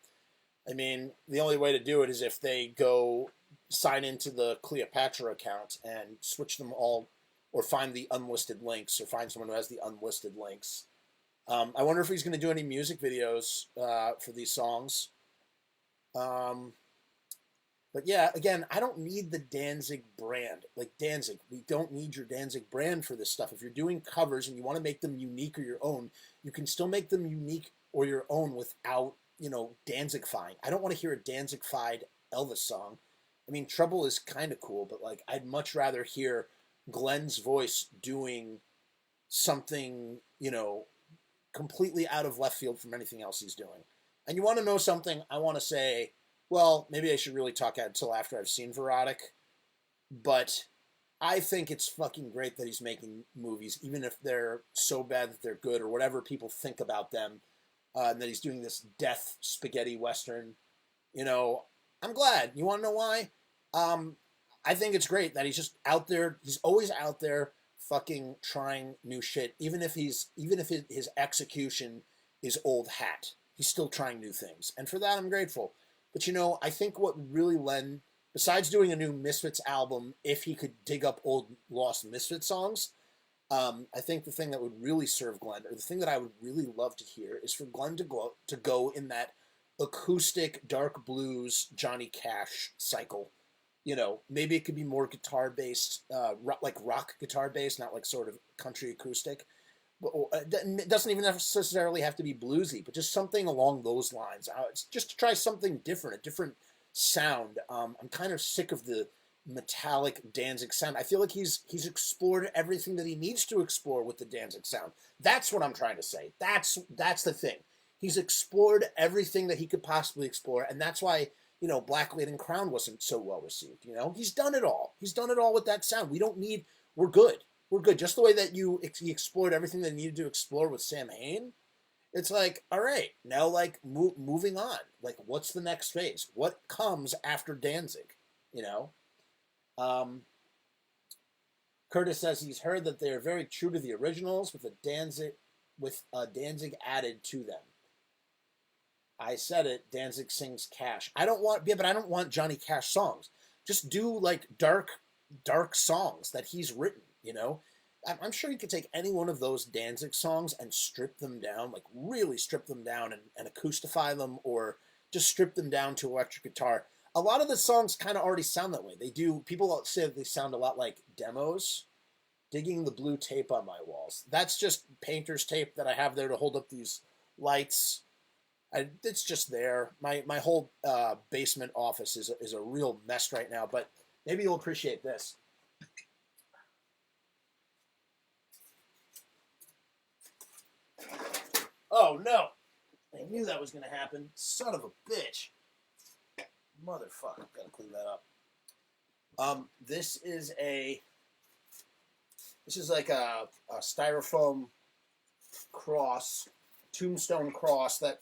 I mean, the only way to do it is if they go sign into the Cleopatra account and switch them all, or find the unlisted links, or find someone who has the unlisted links. I wonder if he's going to do any music videos for these songs. But yeah, again, I don't need the Danzig brand. Like Danzig, we don't need your Danzig brand for this stuff. If you're doing covers and you want to make them unique or your own, you can still make them unique or your own without, Danzig-fying. I don't want to hear a Danzig-fied Elvis song. I mean, Trouble is kind of cool, but like I'd much rather hear Glenn's voice doing something, you know, completely out of left field from anything else he's doing. And you want to know something? I want to say, well, maybe I should really talk out until after I've seen Verotic, but I think it's fucking great that he's making movies, even if they're so bad that they're good or whatever people think about them, and that he's doing this death spaghetti western. You know, I'm glad. You want to know why? I think it's great that he's just out there. He's always out there, fucking trying new shit. Even if his execution is old hat, he's still trying new things, and for that I'm grateful. But you know, I think what would really lend, besides doing a new Misfits album, if he could dig up old lost Misfits songs, I think the thing that would really serve Glenn, or the thing that I would really love to hear, is for Glenn to go in that acoustic dark blues Johnny Cash cycle. You know, maybe it could be more guitar based, like rock guitar based, not like sort of country acoustic. But it doesn't even necessarily have to be bluesy, but just something along those lines. It's just to try something different, a different sound. I'm kind of sick of the metallic Danzig sound. I feel like he's explored everything that he needs to explore with the Danzig sound. That's what I'm trying to say. That's the thing. He's explored everything that he could possibly explore, and that's why, you know, Black Laden Crown wasn't so well received. You know, he's done it all. He's done it all with that sound. We don't need. We're good. We're good. Just the way that he explored everything that he needed to explore with Samhain. It's like, all right, now like moving on. Like, what's the next phase? What comes after Danzig? You know. Curtis says he's heard that they are very true to the originals with Danzig added to them. I said it. Danzig sings Cash. I don't want Johnny Cash songs. Just do like dark songs that he's written. You know, I'm sure you could take any one of those Danzig songs and strip them down, like really strip them down and acoustify them, or just strip them down to electric guitar. A lot of the songs kind of already sound that way. They do. People say that they sound a lot like demos. Digging the blue tape on my walls. That's just painter's tape that I have there to hold up these lights. It's just there. My whole basement office is a real mess right now, but maybe you'll appreciate this. Oh no! I knew that was going to happen. Son of a bitch. Motherfucker. Gotta clean that up. This is like a styrofoam cross, tombstone cross that a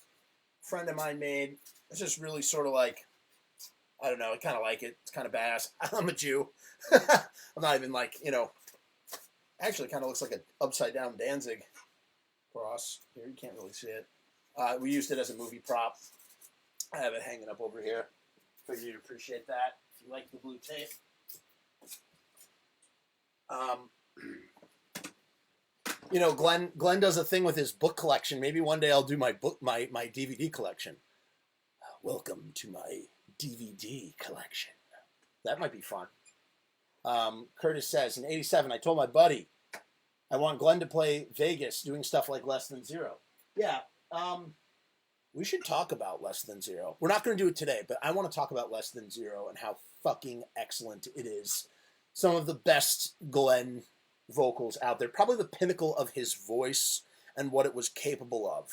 friend of mine made. It's just really sort of like, I don't know, I kind of like it. It's kind of badass. I'm a Jew. I'm not even like, you know, actually kind of looks like an upside down Danzig cross. Here, you can't really see it. We used it as a movie prop. I have it hanging up over here. Figured you'd appreciate that if you like the blue tape. You know, Glenn does a thing with his book collection. Maybe one day I'll do my DVD collection. Welcome to my DVD collection. That might be fun. Curtis says, in '87, I told my buddy I want Glenn to play Vegas doing stuff like Less Than Zero. Yeah, we should talk about Less Than Zero. We're not going to do it today, but I want to talk about Less Than Zero and how fucking excellent it is. Some of the best Glenn vocals out there. Probably the pinnacle of his voice and what it was capable of.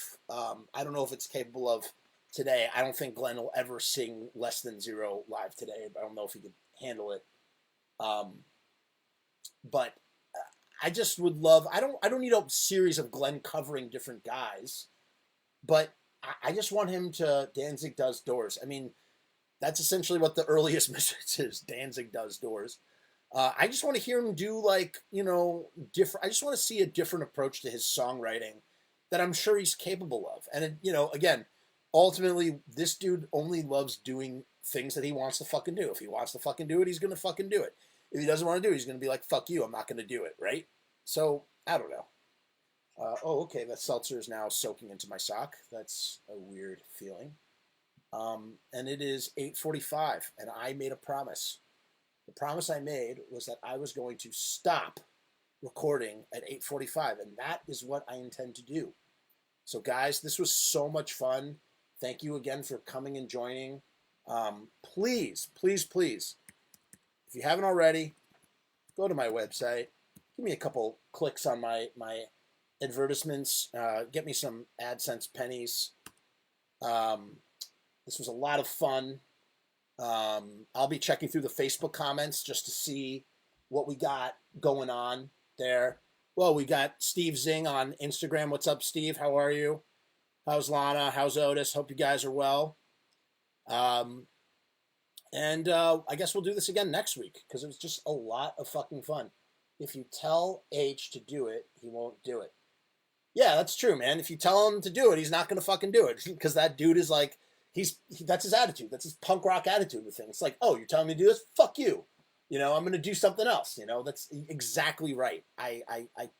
I don't know if it's capable of today. I don't think Glenn will ever sing Less Than Zero live today. I don't know if he could handle it. But I just would love. I don't need a series of Glenn covering different guys, but I just want him to. Danzig Does Doors. I mean, that's essentially what the earliest Misfits is. Danzig Does Doors. I just want to hear him do like, you know, different. I just want to see a different approach to his songwriting that I'm sure he's capable of. And you know, again, ultimately, this dude only loves doing things that he wants to fucking do. If he wants to fucking do it, he's gonna fucking do it. If he doesn't want to do it, he's gonna be like, "Fuck you, I'm not gonna do it." Right? So I don't know. Oh, okay. That seltzer is now soaking into my sock. That's a weird feeling. And it is 8:45, and I made a promise. The promise I made was that I was going to stop recording at 8:45, and that is what I intend to do. So, guys, this was so much fun. Thank you again for coming and joining. Please, please, please, if you haven't already, go to my website. give me a couple clicks on my advertisements. Get me some AdSense pennies. This was a lot of fun. I'll be checking through the Facebook comments just to see what we got going on there. Well, we got Steve Zing on Instagram. What's up, Steve? How are you? How's Lana? How's Otis? Hope you guys are well. And I guess we'll do this again next week because it was just a lot of fucking fun. If you tell H to do it, he won't do it. Yeah, that's true, man. If you tell him to do it, he's not gonna fucking do it because that dude is like, that's his attitude. That's his punk rock attitude with things. It's like, oh, you're telling me to do this? Fuck you. You know, I'm gonna do something else. You know, that's exactly right. I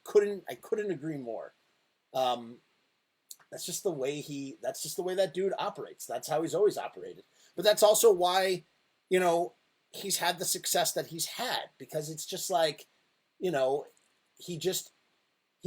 couldn't agree more. That's just the way that dude operates. That's how he's always operated. But that's also why, you know, he's had the success that he's had, because it's just like, you know, he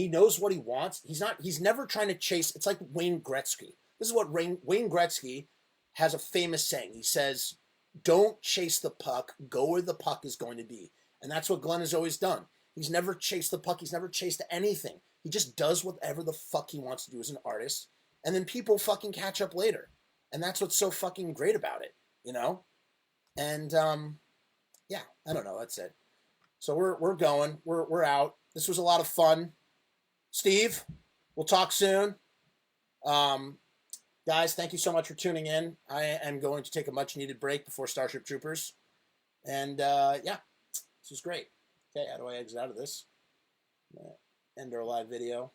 knows what he wants. He's never trying to chase. It's like Wayne Gretzky. This is what Wayne Gretzky has a famous saying. He says, don't chase the puck, go where the puck is going to be. And that's what Glenn has always done. He's never chased the puck. He's never chased anything. He just does whatever the fuck he wants to do as an artist. And then people fucking catch up later. And that's what's so fucking great about it, you know? And, yeah, I don't know. That's it. So we're going. We're out. This was a lot of fun. Steve, we'll talk soon. Guys, thank you so much for tuning in. I am going to take a much-needed break before Starship Troopers. And, yeah, this was great. Okay, how do I exit out of this? End our live video.